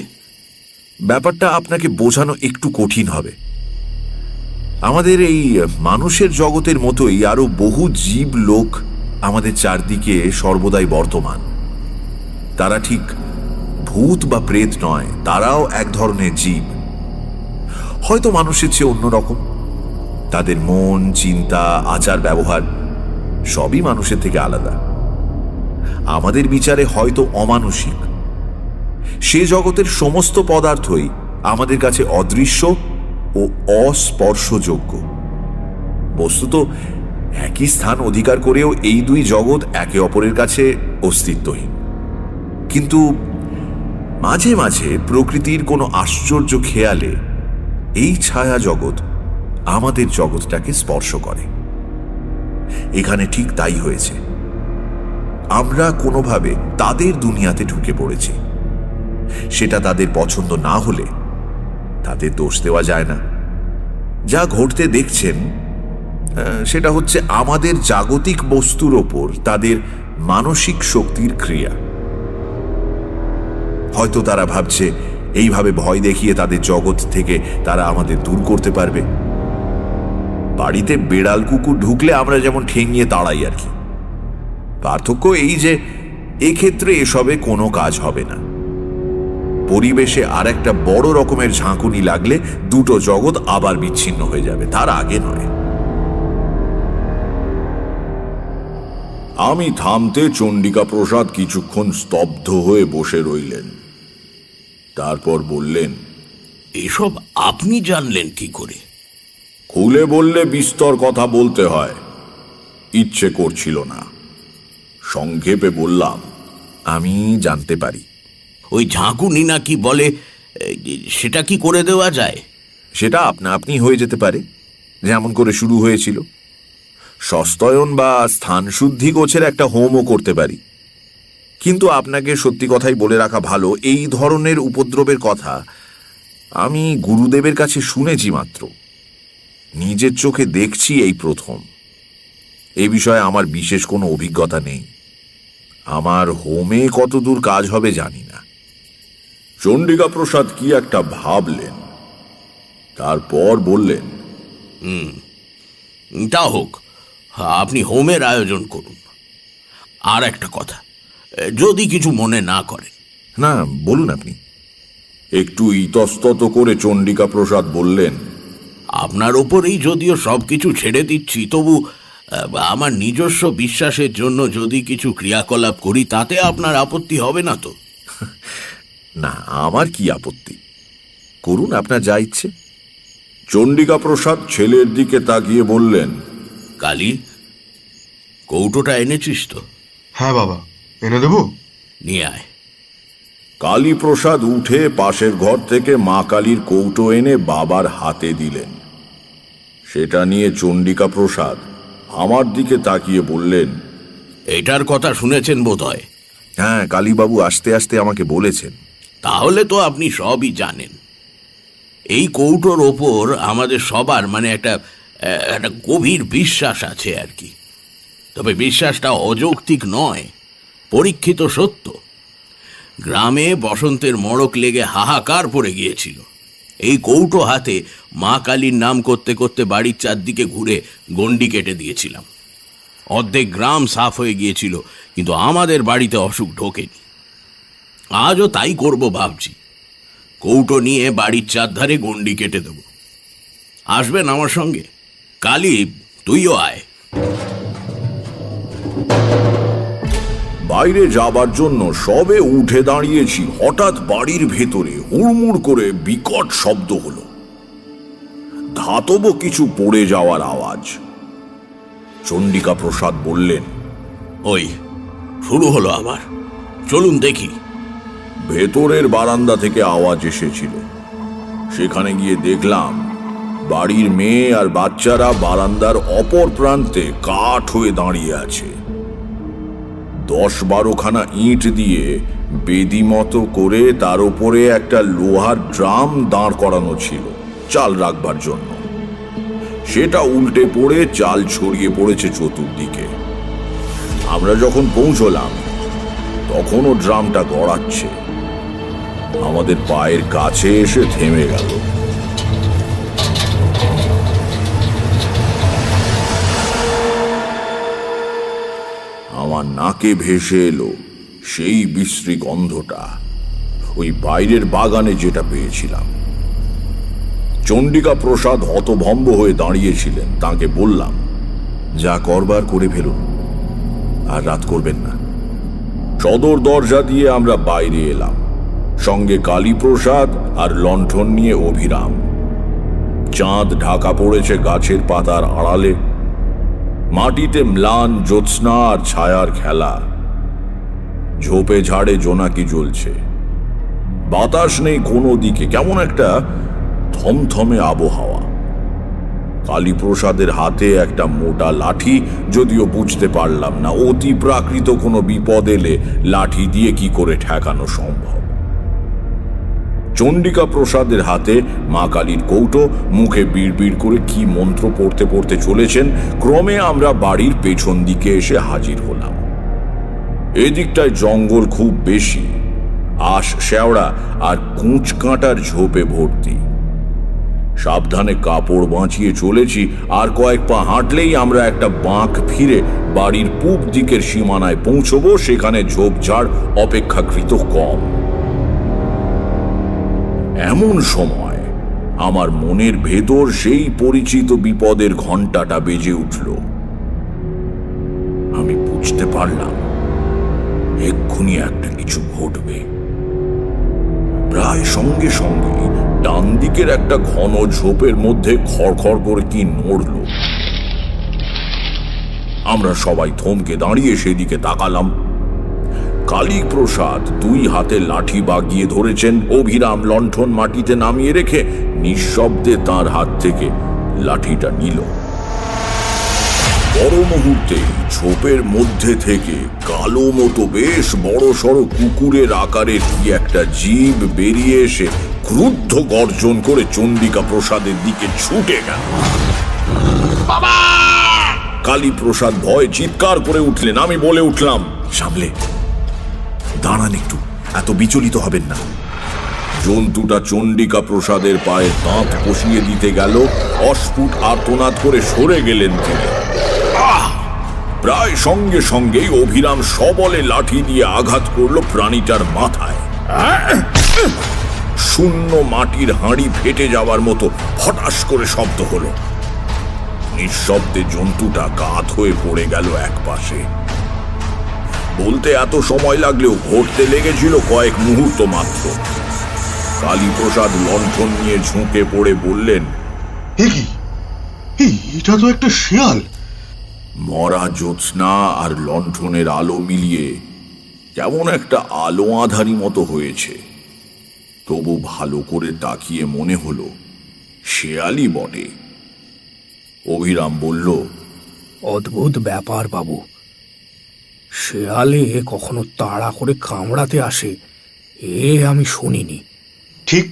ব্যাপারটা আপনাকে বোঝানো একটু কঠিন হবে। আমাদের এই মানুষের জগতের মতোই আরো বহু জীব লোক আমাদের চারদিকে সর্বদাই বর্তমান। তারা ঠিক ভূত বা প্রেত নয়, তারাও এক ধরনের জীব, হয়তো মানুষের চেয়ে অন্যরকম। তাদের মন, চিন্তা, আচার ব্যবহার সবই মানুষের থেকে আলাদা। আমাদের বিচারে হয়তো অমানুষিক। সে জগতের সমস্ত পদার্থই আমাদের কাছে অদৃশ্য ও অস্পর্শযোগ্য। বস্তুত একই স্থান অধিকার করেও এই দুই জগৎ একে অপরের কাছে অস্তিত্বহীন। কিন্তু মাঝে মাঝে প্রকৃতির কোনো আশ্চর্য খেয়ালে এই ছায়া জগৎ আমাদের জগৎটাকে স্পর্শ করে। এখানে ঠিক তাই হয়েছে। আমরা কোনোভাবে তাদের দুনিয়াতে ঢুকে পড়েছি। সেটা তাদের পছন্দ না হলে তাদের দোষ দেওয়া যায় না। যা ঘটতে দেখছেন সেটা হচ্ছে আমাদের জাগতিক বস্তুর ওপর তাদের মানসিক শক্তির ক্রিয়া। হয়তো তারা ভাবছে এইভাবে ভয় দেখিয়ে তাদের জগৎ থেকে তারা আমাদের দূর করতে পারবে। বাড়িতে বেড়াল কুকুর ঢুকলে আমরা যেমন ঠেঙিয়ে তাড়াই আর কি। পার্থক্য এই যে এক্ষেত্রে এসবে কোনো কাজ হবে না। পরিবেশে আর একটা বড় রকমের ঝাঁকুনি লাগলে দুটো জগৎ আবার বিচ্ছিন্ন হয়ে যাবে, তার আগে নয়। আমি থামতে চণ্ডিকা প্রসাদ কিছুক্ষণ স্তব্ধ হয়ে বসে রইলেন। তারপর বললেন, এসব আপনি জানলেন কি করে? খুলে বললে বিস্তর কথা বলতে হয়, ইচ্ছে করছিল না। সংক্ষেপে বললাম, আমি জানতে পারি। ওই ঝাঁকুনি না কি বলে, সেটা কি করে দেওয়া যায়? সেটা আপনা আপনি হয়ে যেতে পারে, যেমন করে শুরু হয়েছিল। সস্তয়ন বা স্থান শুদ্ধি গোছের একটা হোমও করতে পারি। কিন্তু আপনাকে সত্যি কথাই বলে রাখা ভালো, এই ধরনের উপদ্রবের কথা আমি গুরুদেবের কাছে শুনেছি মাত্র, নিজের চোখে দেখছি এই প্রথম। এ বিষয়ে আমার বিশেষ কোনো অভিজ্ঞতা নেই। আমার হোমে কতদূর কাজ হবে জানি না। চণ্ডিকা প্রসাদ কি একটা ভাবলেন, তারপর বললেন, তা হোক, আপনি হোমের আয়োজন করুন। আর একটা কথা, যদি কিছু মনে না করেন। না, বলুন আপনি। একটু ইতস্তত করে চণ্ডিকা প্রসাদ বললেন, আপনার ওপরেই যদিও সবকিছু ছেড়ে দিচ্ছি, তবু আমার নিজস্ব বিশ্বাসের জন্য যদি কিছু ক্রিয়াকলাপ করি তাতে আপনার আপত্তি হবে না তো? না, আমার কি আপত্তি, করুন আপনার যা ইচ্ছে। চণ্ডিকা প্রসাদ ছেলের দিকে তাকিয়ে বললেন, কালী, কৌটোটা এনেছিস তো? হ্যাঁ বাবা, এনে দেবো? নিয়ে আয়। কালী প্রসাদ উঠে পাশের ঘর থেকে মা কালীর কৌটো এনে বাবার হাতে দিলেন। সেটা নিয়ে চণ্ডিকা প্রসাদ আমার দিকে তাকিয়ে বললেন, এটার কথা শুনেছেন বোধহয়? হ্যাঁ, কালীবাবু আসতে আসতে আমাকে বলেছেন। তাহলে তো আপনি সবই জানেন। এই কৌটোর ওপর আমাদের সবার মানে একটা গভীর বিশ্বাস আছে আর কি। তবে বিশ্বাসটা অযৌক্তিক নয়, পরীক্ষিত সত্য। গ্রামে বসন্তের মড়ক লেগে হাহাকার পড়ে গিয়েছিল। এই কৌটো হাতে মা কালীর নাম করতে করতে বাড়ির চারদিকে ঘুরে গণ্ডি কেটে দিয়েছিলাম। অর্ধেক গ্রাম সাফ হয়ে গিয়েছিল, কিন্তু আমাদের বাড়িতে অসুখ ঢোকেনি। আজও তাই করব ভাবছি। কৌটো নিয়ে বাড়ির চারধারে গণ্ডি কেটে দেব। আসবেন আমার সঙ্গে? কালী, তুইও আয়। বাইরে যাবার জন্য সবে উঠে দাঁড়িয়েছি, হঠাৎ বাড়ির ভেতরে হুড়মুড় করে বিকট শব্দ হলো। ধাতব কিছু পড়ে যাওয়ার আওয়াজ। চণ্ডিকা প্রসাদ বললেন, ওই শুরু হলো আবার, চলুন দেখি। ভেতরের বারান্দা থেকে আওয়াজ এসেছিল। সেখানে গিয়ে দেখলাম বাড়ির মেয়ে আর বাচ্চারা বারান্দার অপর প্রান্তে কাঠ হয়ে দাঁড়িয়ে আছে। 10-12 খানা ইট দিয়ে বেদি মতো করে তার উপরে একটা লোহার ড্রাম দাঁড় করানো ছিল চাল রাখবার জন্য। সেটা উল্টে পড়ে চাল ছড়িয়ে পড়েছে চতুর্দিকে। আমরা যখন পৌঁছলাম তখনও ড্রামটা গড়াচ্ছে। আমাদের পায়ের কাছে এসে থেমে গেল। আমার নাকে ভেসে এলো সেই বিশ্রী গন্ধটা, ওই বাইরের বাগানে যেটা পেয়েছিলাম। চণ্ডিকা প্রসাদ হতভম্ব হয়ে দাঁড়িয়েছিলেন। তাকে বললাম, যা করবার করে ফেলুন, আর রাত করবেন না। সদর দরজা দিয়ে আমরা বাইরে এলাম, সঙ্গে কালীপ্রসাদ আর লণ্ঠন নিয়ে অভিরাম। চাঁদ ঢাকা পড়েছে গাছের পাতার আড়ালে। মাটিতে ম্লান জ্যোৎস্না আর ছায়ার খেলা। ঝোপে ঝাড়ে জোনাকি জ্বলছে, বাতাস নেই কোনো দিকে, কেমন একটা থমথমে আবহাওয়া। কালীপ্রসাদের হাতে একটা মোটা লাঠি, যদিও বুঝতে পারলাম না অতি প্রাকৃত কোনো বিপদ এলে লাঠি দিয়ে কি করে ঠেকানো সম্ভব। চণ্ডিকা প্রসাদের হাতে মা কালীর কৌটো, মুখে বিড়বিড় করে কি মন্ত্র পড়তে পড়তে চলেছেন। ক্রমে আমরা বাড়ির পেছন দিকে এসে হাজির হলাম। এদিকটায় জঙ্গল খুব বেশি, আশ শেওড়া আর কুঁচ কাঁটার ঝোপে ভর্তি। সাবধানে কাপড় বাঁচিয়ে চলেছি, আর কয়েক পা হাঁটলেই আমরা একটা বাঁক ফিরে বাড়ির পূব দিকের সীমানায় পৌঁছবো। সেখানে ঝোপঝাড় অপেক্ষাকৃত কম। এমন সময় আমার মনের ভেতর সেই পরিচিত বিপদের ঘণ্টাটা বেজে উঠল। আমি বুঝতে পারলাম এক্ষুনি একটা কিছু ঘটবে। প্রায় সঙ্গে সঙ্গে ডান দিকের একটা ঘন ঝোপের মধ্যে খড়খড় করে কি নড়ল। আমরা সবাই থমকে দাঁড়িয়ে সেদিকে তাকালাম। কালীপ্রসাদ দুই হাতে লাঠি বাগিয়ে ধরেছেন। অভিরাম লণ্ঠন মাটিতে নামিয়ে রেখে নিঃশব্দে তার হাত থেকে লাঠিটা নিল। পর মুহূর্তে ঝোপের মধ্যে থেকে কালো মতো বেশ বড় সড়ো কুকুরের আকারের কি একটা জীব বেরিয়ে এসে ক্রুদ্ধ গর্জন করে চণ্ডিকা প্রসাদের দিকে ছুটে গেল। কালীপ্রসাদ ভয় চিৎকার করে উঠলেন। আমি বলে উঠলাম, সামলে দাঁড়ান, একটু এত বিচলিত হবেন না। জন্তুটা চণ্ডিকা প্রসাদের পায়ে দাঁত কষিয়ে দিতে গেল। অস্ফুট আর্তনাদ করে সরে গেলেন তিনি। প্রায় সঙ্গে সঙ্গেই অভিরাম সবলে লাঠি দিয়ে আঘাত করল প্রাণীটার মাথায়। শূন্য মাটির হাঁড়ি ফেটে যাওয়ার মতো ফটাস করে শব্দ হলো। নিঃশব্দে জন্তুটা কাত হয়ে পড়ে গেল একপাশে। বলতে এত সময় লাগলেও ঘটতে লেগেছিল কয়েক মুহূর্ত মাত্র। কালীপ্রসাদ লণ্ঠন নিয়ে ঝুঁকে পড়ে বললেন, এটা তো একটা শেয়াল। মরা জ্যোৎস্না আর লণ্ঠনের আলো মিলিয়ে কেমন একটা আলো আঁধারি মতো হয়েছে। তবু ভালো করে তাকিয়ে মনে হলো শেয়ালই বটে। অভিরাম বলল, অদ্ভুত ব্যাপার বাবু, শেয়ালে কখনো তাড়া করে কামড়াতে আসে এ আমি শুনিনি। ঠিক,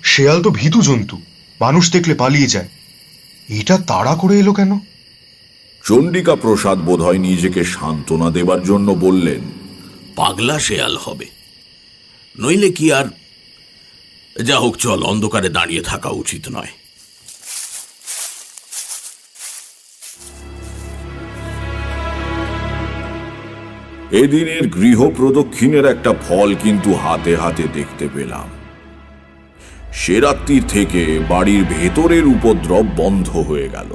শেয়াল তো ভীতু জন্তু, মানুষ দেখলে পালিয়ে যায়। এটা তাড়া করে এলো কেন? চণ্ডিকা প্রসাদ বোধহয় নিজেকে সান্ত্বনা দেবার জন্য বললেন, পাগলা শেয়াল হবে, নইলে কি আর। যা হোক, চল, অন্ধকারে দাঁড়িয়ে থাকা উচিত নয়। এদিনের গৃহ প্রদক্ষিণের একটা ফল কিন্তু হাতে হাতে দেখতে পেলাম। সে রাত্রির থেকে বাড়ির ভেতরের উপদ্রব বন্ধ হয়ে গেল।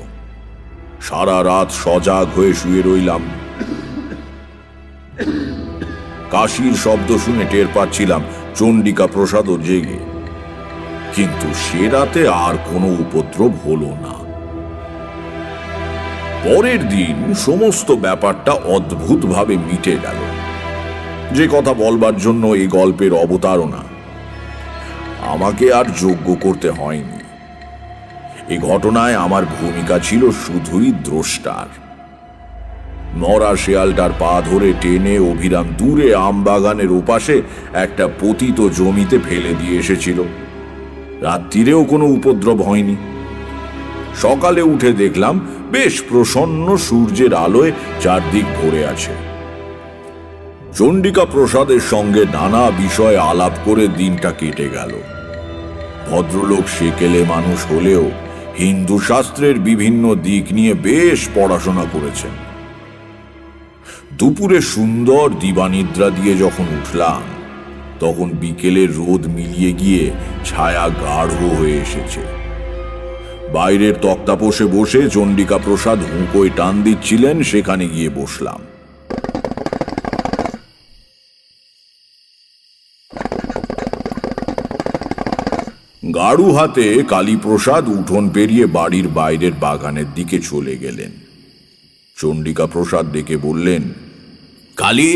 সারা রাত সজাগ হয়ে শুয়ে রইলাম। কাশির শব্দ শুনে টের পাচ্ছিলাম চণ্ডিকা প্রসাদও জেগে, কিন্তু সে রাতে আর কোনো উপদ্রব হলো না। পরের দিন সমস্ত ব্যাপারটা অদ্ভুতভাবে মিটে গেল। যে কথা বলবার জন্য এই গল্পের অবতারণা, আমাকে আর যোগ্য করতে হয়নি। এই ঘটনায় আমার ভূমিকা ছিল শুধুই দ্রষ্টার। মরা শেয়ালটার পা ধরে টেনে অভিরাম দূরে আমবাগানের ওপাশে একটা পতিত জমিতে ফেলে দিয়ে এসেছিল। রাত্রিরেও কোনো উপদ্রব হয়নি। সকালে উঠে দেখলাম বেশ প্রসন্ন সূর্যের আলোয় চারদিক ভরে আছে। চণ্ডিকা প্রসাদের সঙ্গে নানা বিষয়ে আলাপ করে দিনটা কেটে গেল। ভদ্রলোক সেকেলে মানুষ হলেও হিন্দু শাস্ত্রের বিভিন্ন দিক নিয়ে বেশ পড়াশোনা করেছেন। দুপুরে সুন্দর দিবানিদ্রা দিয়ে যখন উঠলাম, তখন বিকেলের রোদ মিলিয়ে গিয়ে ছায়া গাঢ় হয়ে এসেছে। বাইরের তক্তাপোষে বসে চণ্ডিকা প্রসাদ হুঁকোয় টান দিচ্ছিলেন, সেখানে গিয়ে বসলাম। গাড়ু হাতে কালীপ্রসাদ উঠোন পেরিয়ে বাড়ির বাইরের বাগানের দিকে চলে গেলেন। চণ্ডিকা প্রসাদ ডেকে বললেন, কালী,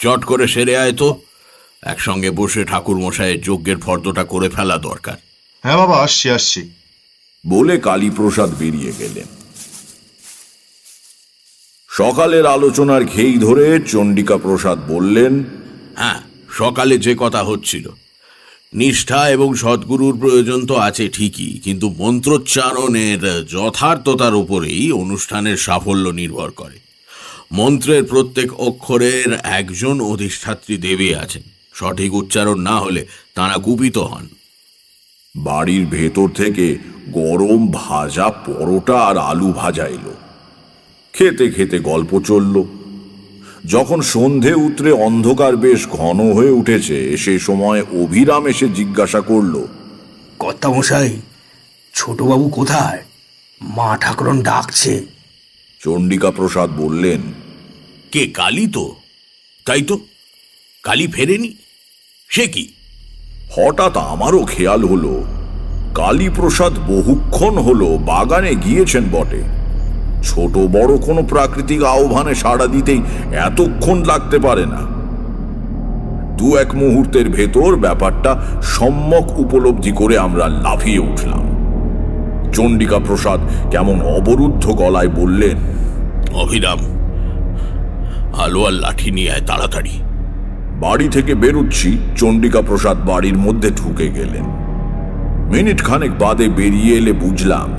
চট করে সেরে আয় তো। একসঙ্গে বসে ঠাকুর মশাইয়ের যজ্ঞের ফর্দটা করে ফেলা দরকার। হ্যাঁ বাবা, আসছি আসছি। বলে কালীপ্রসাদ বেরিয়ে গেলেন। সকালের আলোচনার ঘেই ধরে চণ্ডিকা প্রসাদ বললেন, হ্যাঁ, সকালে যে কথা হচ্ছিল, নিষ্ঠা এবং সদ্গুরুর প্রয়োজন তো আছে ঠিকই, কিন্তু মন্ত্রোচ্চারণের যথার্থতার উপরেই অনুষ্ঠানের সাফল্য নির্ভর করে। মন্ত্রের প্রত্যেক অক্ষরের একজন অধিষ্ঠাত্রী দেবী আছেন। সঠিক উচ্চারণ না হলে তাঁরা কুপিত হন। বাড়ির ভেতর থেকে গরম ভাজা পরোটা আর আলু ভাজা এলো। খেতে খেতে গল্প চলল। যখন সন্ধে উতরে অন্ধকার বেশ ঘন হয়ে উঠেছে, সে সময় অভিরাম এসে জিজ্ঞাসা করল, কর্তামশাই, ছোটবাবু কোথায়? মা ঠাকুরন ডাকছে। চণ্ডিকা প্রসাদ বললেন, কে, কালী তো? তাই তো, কালী ফেরেনি? সে কি? হঠাৎ আমারও খেয়াল হলো কালীপ্রসাদ বহুক্ষণ হলো বাগানে গিয়েছেন বটে। ছোট বড় কোনো প্রাকৃতিক আহ্বানে সাড়া দিতেই এতক্ষণ লাগতে পারে না। দু এক মুহূর্তের ভেতর ব্যাপারটা সম্যক উপলব্ধি করে আমরা লাফিয়ে উঠলাম। চণ্ডিকা প্রসাদ কেমন অবরুদ্ধ গলায় বললেন, অভিরাম, আলো আর লাঠি নিয়ে আয় তাড়াতাড়ি। বাড়ি থেকে বেরুচ্ছি, চণ্ডিকা প্রসাদ বাড়ির মধ্যে ঢুকে গেলেন। মিনিট খানেক বাদে বেরিয়ে এলে বুঝলাম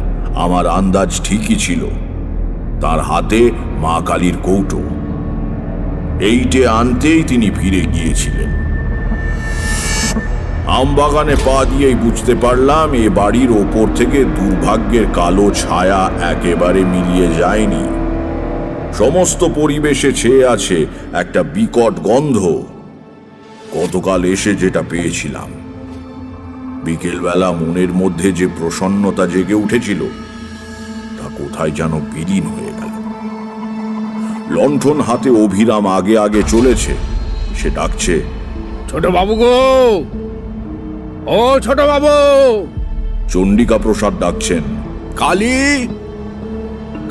আমার আন্দাজ ঠিকই ছিল। তার হাতে মা কালীর কৌটো। এইটে আনতেই তিনি ফিরে গিয়েছিলেন। আমবাগানে পা দিয়েই বুঝতে পারলাম এ বাড়ির ওপর থেকে দুর্ভাগ্যের কালো ছায়া একেবারে মিলিয়ে যায়নি। সমস্ত পরিবেশে ছেয়ে আছে একটা বিকট গন্ধ। গতকাল এসে যেটা পেয়েছিলাম, বিকেলবেলা মনের মধ্যে যে প্রসন্নতা জেগে উঠেছিল, তা কোথায় যেন বিলীন হয়ে গেল। লণ্ঠন হাতে অভিরাম আগে আগে চলেছে। সে ডাকছে, ছোট বাবু গো, ও ছোট বাবু। চণ্ডিকা প্রসাদ ডাকছেন, কালী,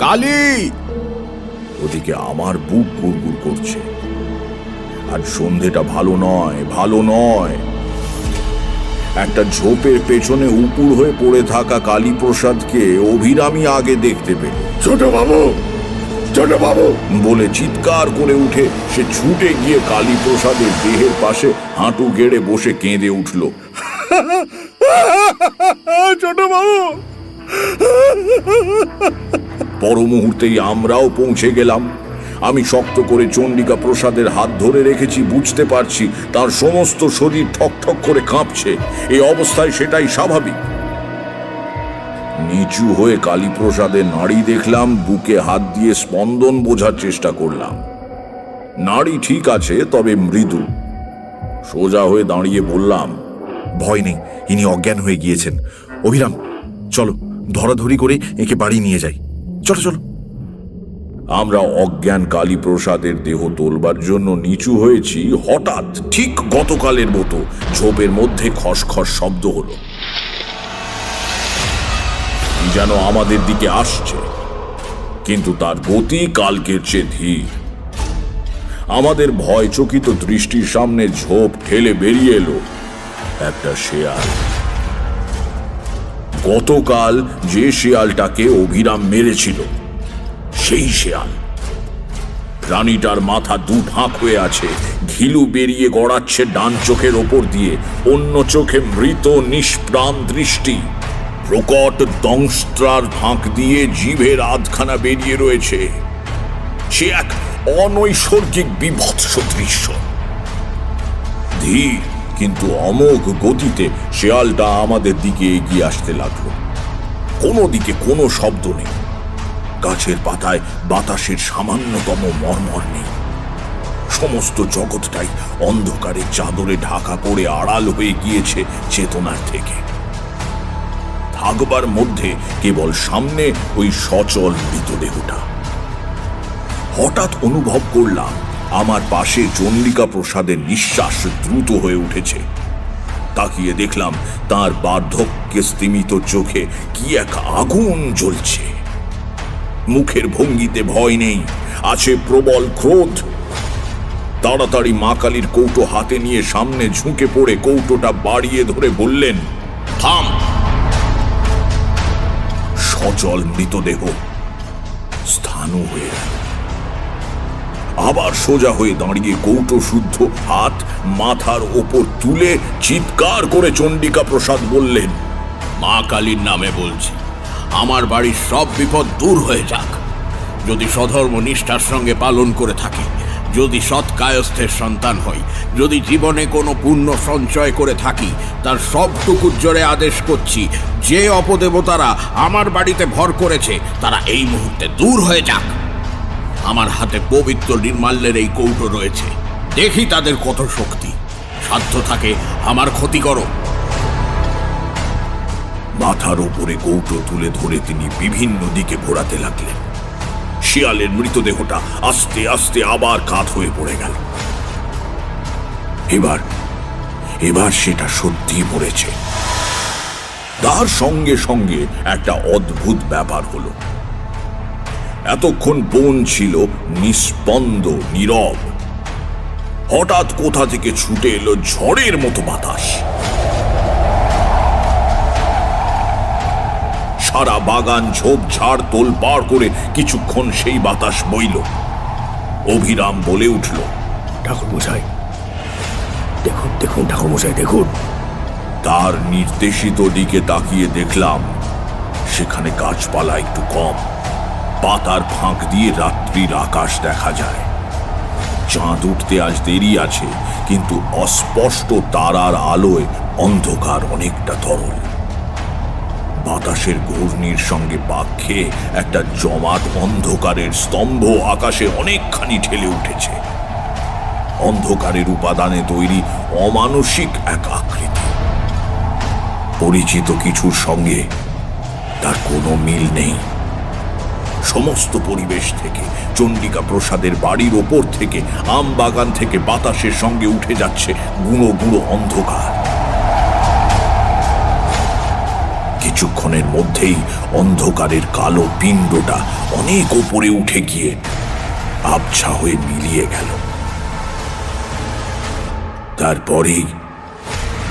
কালী। ওদিকে আমার বুক গুড়গুড় করছে। আজ সন্ধেটা ভালো নয়, ভালো নয়। একটা ঝোপের পেছনে উপুর হয়ে পড়ে থাকা কালীপ্রসাদকে অভিরামী আগে দেখতে পেল। ছোট বাবু, ছোট বাবু বলে চিৎকার করে উঠে সে ছুটে গিয়ে কালীপ্রসাদের দেহের পাশে হাঁটু গেড়ে বসে কেঁদে উঠল। ছোট বাবু। পর মুহূর্তেই আমরাও পৌঁছে গেলাম। আমি শক্ত করে চণ্ডিকা প্রসাদের হাত ধরে রেখেছি। বুঝতে পারছি তার সমস্ত শরীর ঠকঠক করে কাঁপছে। এই অবস্থায় সেটাই স্বাভাবিক। নিচু হয়ে কালীপ্রসাদের নাড়ি দেখলাম, বুকে হাত দিয়ে স্পন্দন বোঝার চেষ্টা করলাম। নাড়ি ঠিক আছে, তবে মৃদু। সোজা হয়ে দাঁড়িয়ে বললাম, ভয় নেই, ইনি অজ্ঞান হয়ে গিয়েছেন। অভিরাম, চলো ধরাধরি করে একে বাড়ি নিয়ে যাই। চলো চলো। আমরা অজ্ঞান কালীপ্রসাদের দেহ তোলবার জন্য নিচু হয়েছি। হঠাৎ ঠিক গতকালের মতো ঝোপের মধ্যে খসখস শব্দ হলো। যেন আমাদের দিকে আসছে, কিন্তু তার গতি কালকের চেয়ে ধীর। আমাদের ভয়চকিত দৃষ্টির সামনে ঝোপ ঠেলে বেরিয়ে এলো একটা শেয়াল। গতকাল যে শেয়ালটাকে অভিরাম মেরেছিল, সেই শেয়াল। প্রাণীটার মাথা দু ফাঁক হয়ে আছে, ঘিলু বেরিয়ে গড়াচ্ছে ডান চোখের ওপর দিয়ে, অন্য চোখে মৃত নিষ্প্রাণ দৃষ্টি। প্রকট দংস্ত্রার ফাঁক দিয়ে জিভের আধখানা বেরিয়ে রয়েছে। সে এক অনৈসর্গিক বিভৎস দৃশ্য। ধীর কিন্তু অমোঘ গতিতে শেয়ালটা আমাদের দিকে এগিয়ে আসতে লাগলো। কোনো দিকে কোনো শব্দ নেই। গাছের পাতায় বাতাসের সামান্যতম মর্মর নেই। সমস্ত জগৎটাই অন্ধকারে চাদরে ঢাকা পড়ে আড়াল হয়ে গিয়েছে চেতনার থেকে। থাকবার মধ্যে কেবল সামনে ওই সচল মৃতদেহটা। হঠাৎ অনুভব করলাম আমার পাশে চণ্ডিকা প্রসাদের নিঃশ্বাস দ্রুত হয়ে উঠেছে। তাকিয়ে দেখলাম তার বার্ধক্যে স্তিমিত চোখে কি এক আগুন জ্বলছে। মুখের ভঙ্গিতে ভয় নেই, আছে প্রবল ক্রোধ। তাড়াতাড়ি মা কালীর কৌটো হাতে নিয়ে সামনে ঝুঁকে পড়ে কৌটোটা বাড়িয়ে ধরে বললেন, থাম। সচল মৃতদেহ স্থানু হয়ে গেল। আবার সোজা হয়ে দাঁড়িয়ে কৌটো শুদ্ধ হাত মাথার ওপর তুলে চিৎকার করে চণ্ডিকা প্রসাদ বললেন, মা কালীর নামে বলছি, আমার বাড়ির সব বিপদ দূর হয়ে যাক। যদি সধর্ম নিষ্ঠার সঙ্গে পালন করে থাকি, যদি সৎ কায়স্থের সন্তান হই, যদি জীবনে কোনো পুণ্য সঞ্চয় করে থাকি, তার সবটুকুর জোরে আদেশ করছি, যে অপদেবতারা আমার বাড়িতে ভর করেছে তারা এই মুহূর্তে দূর হয়ে যাক। আমার হাতে পবিত্র নির্মাল্যের এই কৌটো রয়েছে, দেখি তাদের কত শক্তি। সাধ্য থাকে আমার ক্ষতি করো। মাথার ওপরে কৌটো তুলে ধরে তিনি বিভিন্ন দিকে ঘোরাতে লাগলেন। শিয়ালের মৃতদেহটা আস্তে আস্তে আবার কাত হয়ে পড়ে গেল। এবার সেটা সত্যি পড়েছে। তার সঙ্গে সঙ্গে একটা অদ্ভুত ব্যাপার হলো। এতক্ষণ বন ছিল নিস্পন্দ, নীরব। হঠাৎ কোথা থেকে ছুটে এলো ঝড়ের মতো বাতাস। সারা বাগান ঝোপঝাড় তোলপাড় করে কিছুক্ষণ সেই বাতাস বইল। অভিরাম বলে উঠল, ঠাকুরমশাই দেখুন, দেখুন ঠাকুরমশাই দেখুন। তার নির্দেশিত দিকে তাকিয়ে দেখলাম সেখানে গাছপালা একটু কম, পাতার ফাঁক দিয়ে রাত্রির আকাশ দেখা যায়। চাঁদ উঠতে আজ দেরি আছে, কিন্তু অস্পষ্ট তারার আলোয় অন্ধকার অনেকটা তরল। বাতাসের ঘূর্ণির সঙ্গে পাক খেয়ে একটা জমাট অন্ধকারের স্তম্ভ আকাশে অনেকখানি ঠেলে উঠেছে। অন্ধকারের উপাদানে তৈরি অমানসিক এক আকৃতি। পরিচিত কিছুর সঙ্গে তার কোনো মিল নেই। সমস্ত পরিবেশ থেকে, চণ্ডিকা প্রসাদের বাড়ির ওপর থেকে, আম বাগান থেকে বাতাসের সঙ্গে উঠে যাচ্ছে গুঁড়ো গুঁড়ো অন্ধকার। কিছুক্ষণের মধ্যেই অন্ধকারের কালো পিণ্ডটা অনেক ওপরে উঠে গিয়ে আবছা হয়ে মিলিয়ে গেল। তারপরেই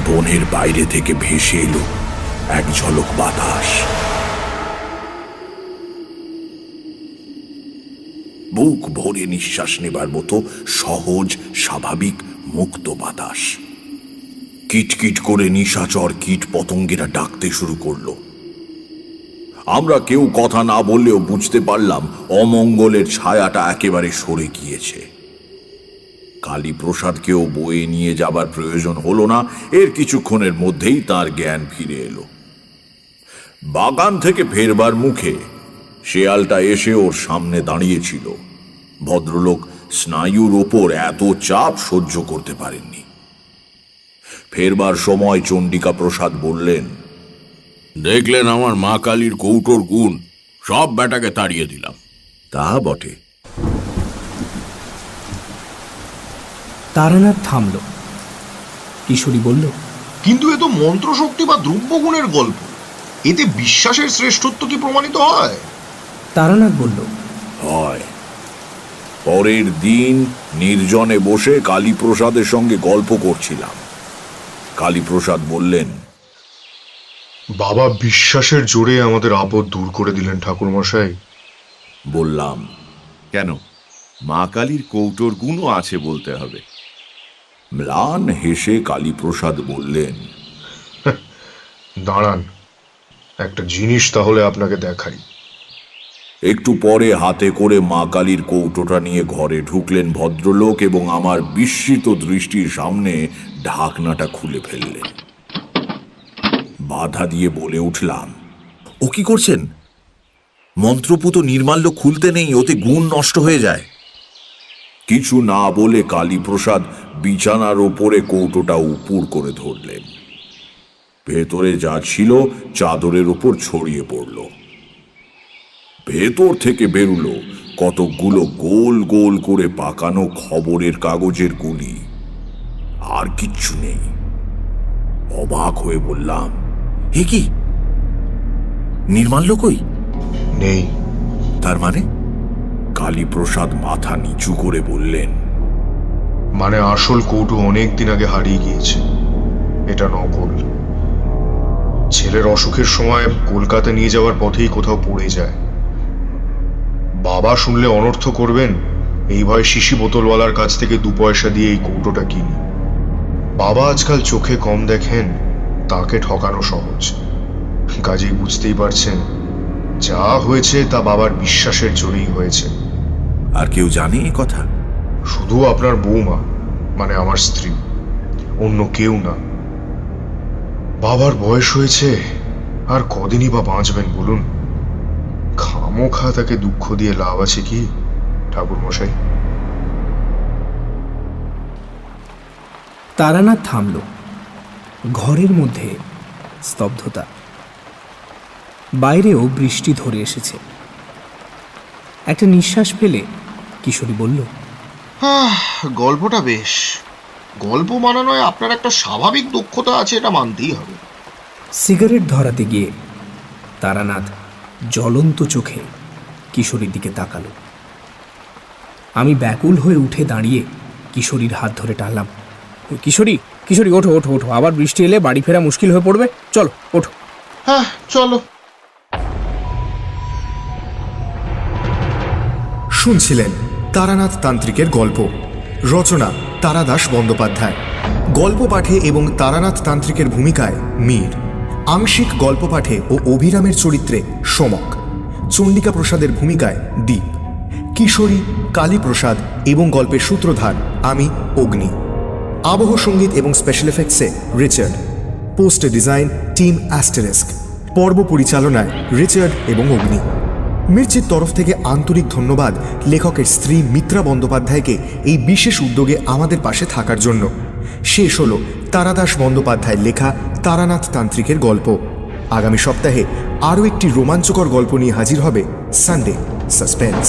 বনের বাইরে থেকে ভেসে এলো এক ঝলক বাতাস। বুক ভরে নিঃশ্বাস নেবার মতো সহজ, স্বাভাবিক, মুক্ত বাতাস। কিটকিট করে নিশাচর কীট পতঙ্গেরা ডাকতে শুরু করলো। আমরা কেউ কথা না বললেও বুঝতে পারলাম অমঙ্গলের ছায়াটা একেবারে সরে গিয়েছে। কালীপ্রসাদকেও বয়ে নিয়ে যাবার প্রয়োজন হলো না। এর কিছুক্ষণের মধ্যেই তার জ্ঞান ফিরে এলো। বাগান থেকে ফেরবার মুখে শেয়ালটা এসে ওর সামনে দাঁড়িয়েছিল। ভদ্রলোক স্নায়ুর ওপর এত চাপ সহ্য করতে পারেননি। ফেরবার সময় চণ্ডিকা প্রসাদ বললেন, দেখলেন আমার মা কালীর কৌটোর গুণ, সব বেটাকে তাড়িয়ে দিলাম। তা বটে। তারানাথ থামল। কিশোরী বলল, কিন্তু এ তো মন্ত্রশক্তি বা দ্রব্যগুণের গল্প। এতে বিশ্বাসের শ্রেষ্ঠত্ব কি প্রমাণিত হয়? তারানাথ বলল, হয়। পরের দিন নির্জনে বসে কালীপ্রসাদের সঙ্গে গল্প করছিলাম। কালীপ্রসাদ বললেন, বাবা বিশ্বাসের জোরে আমাদের আপদ দূর করে দিলেন ঠাকুরমশাই। বললাম, কেন, মা কালীর কৌটোর গুণও আছে বলতে হবে। ম্লান হেসে কালীপ্রসাদ বললেন, দাঁড়ান, একটা জিনিস তাহলে আপনাকে দেখাই। একটু পরে হাতে করে মা কালীর কৌটোটা নিয়ে ঘরে ঢুকলেন ভদ্রলোক এবং আমার বিস্মিত দৃষ্টির সামনে ঢাকনাটা খুলে ফেললেন। বাধা দিয়ে বলে উঠলাম, ও কি করছেন? মন্ত্রপুত নির্মাল্য খুলতে নেই, ওতে গুণ নষ্ট হয়ে যায়। কিছু না বলে কালীপ্রসাদ বিছানার ওপরে কৌটোটা উপুড় করে ধরলেন। ভেতরে যা ছিল চাদরের ওপর ছড়িয়ে পড়ল। ভেতর থেকে বেরুলো কতকগুলো গোল গোল করে পাকানো খবরের কাগজের গুলি। আর কিচ্ছু নেই। অবাক হয়ে বললাম, এ কি, নির্মাল্য কই? নেই। তার মানে? কালীপ্রসাদ মাথা নিচু করে বললেন, মানে আসল কৌটো অনেক দিন আগে হারিয়ে গিয়েছে, এটা নকল। ছেলের অসুখের সময় কলকাতা নিয়ে যাওয়ার পথেই কোথাও পড়ে যায়। বাবা শুনলে অনর্থ করবেন, এই ভয়ে শিশি বোতলওয়ালার কাছ থেকে 2 পয়সা দিয়ে এই কৌটোটা কিনি। বাবা আজকাল চোখে কম দেখেন, তাকে ঠকানো সহজ। কাজেই বুঝতেই পারছেন, যা হয়েছে তা বাবার বিশ্বাসের জোরেই হয়েছে। আর কেউ জানে এ কথা? শুধু আপনার বৌমা, মানে আমার স্ত্রী, অন্য কেউ না। বাবার বয়স হয়েছে, আর কদিনই বা বাঁচবেন বলুন? খামোখা তাকে দুঃখ দিয়ে লাভ আছে কি ঠাকুর মশাই? তারানাথ থামল। ঘরের মধ্যে স্তব্ধতা। বাইরেও বৃষ্টি ধরে এসেছে। একটা নিঃশ্বাস ফেলে কিশোরী বলল, গল্পটা বেশ। গল্প বানানোয় আপনার একটা স্বাভাবিক দক্ষতা আছে, এটা মানতেই হবে। সিগারেট ধরাতে গিয়ে তারানাথ জ্বলন্ত চোখে কিশোরীর দিকে তাকালো। আমি ব্যাকুল হয়ে উঠে দাঁড়িয়ে কিশোরীর হাত ধরে টানলাম। কিশোরী, কিশোরী, ওঠো ওঠো ওঠো, আবার বৃষ্টি এলে বাড়ি ফেরা মুশকিল হয়ে পড়বে, চলো ওঠো। হ্যাঁ, চলো। শুনছিলেন তারানাথ তান্ত্রিকের গল্প, রচনা তারাদাস বন্দ্যোপাধ্যায়। গল্প পাঠে এবং তারানাথ তান্ত্রিকের ভূমিকায় মীর, আংশিক গল্প পাঠে ও অভিরামের চরিত্রে সমক, চণ্ডিকা প্রসাদের ভূমিকায় দীপ, কিশোরী, কালীপ্রসাদ এবং গল্পের সূত্রধার আমি অগ্নি। আবহ সঙ্গীত এবং স্পেশাল এফেক্টসে Richard, poster design team asterisk, পর্ব পরিচালনায় রিচার্ড এবং অগ্নি। মির্চির তরফ থেকে আন্তরিক ধন্যবাদ লেখকের স্ত্রী মিত্রা বন্দ্যোপাধ্যায়কে এই বিশেষ উদ্যোগে আমাদের পাশে থাকার জন্য। শেষ হলো তারাদাস বন্দ্যোপাধ্যায়ের লেখা তারানাথ তান্ত্রিকের গল্প। আগামী সপ্তাহে আরও একটি রোমাঞ্চকর গল্প নিয়ে হাজির হবে সানডে সাসপেন্স।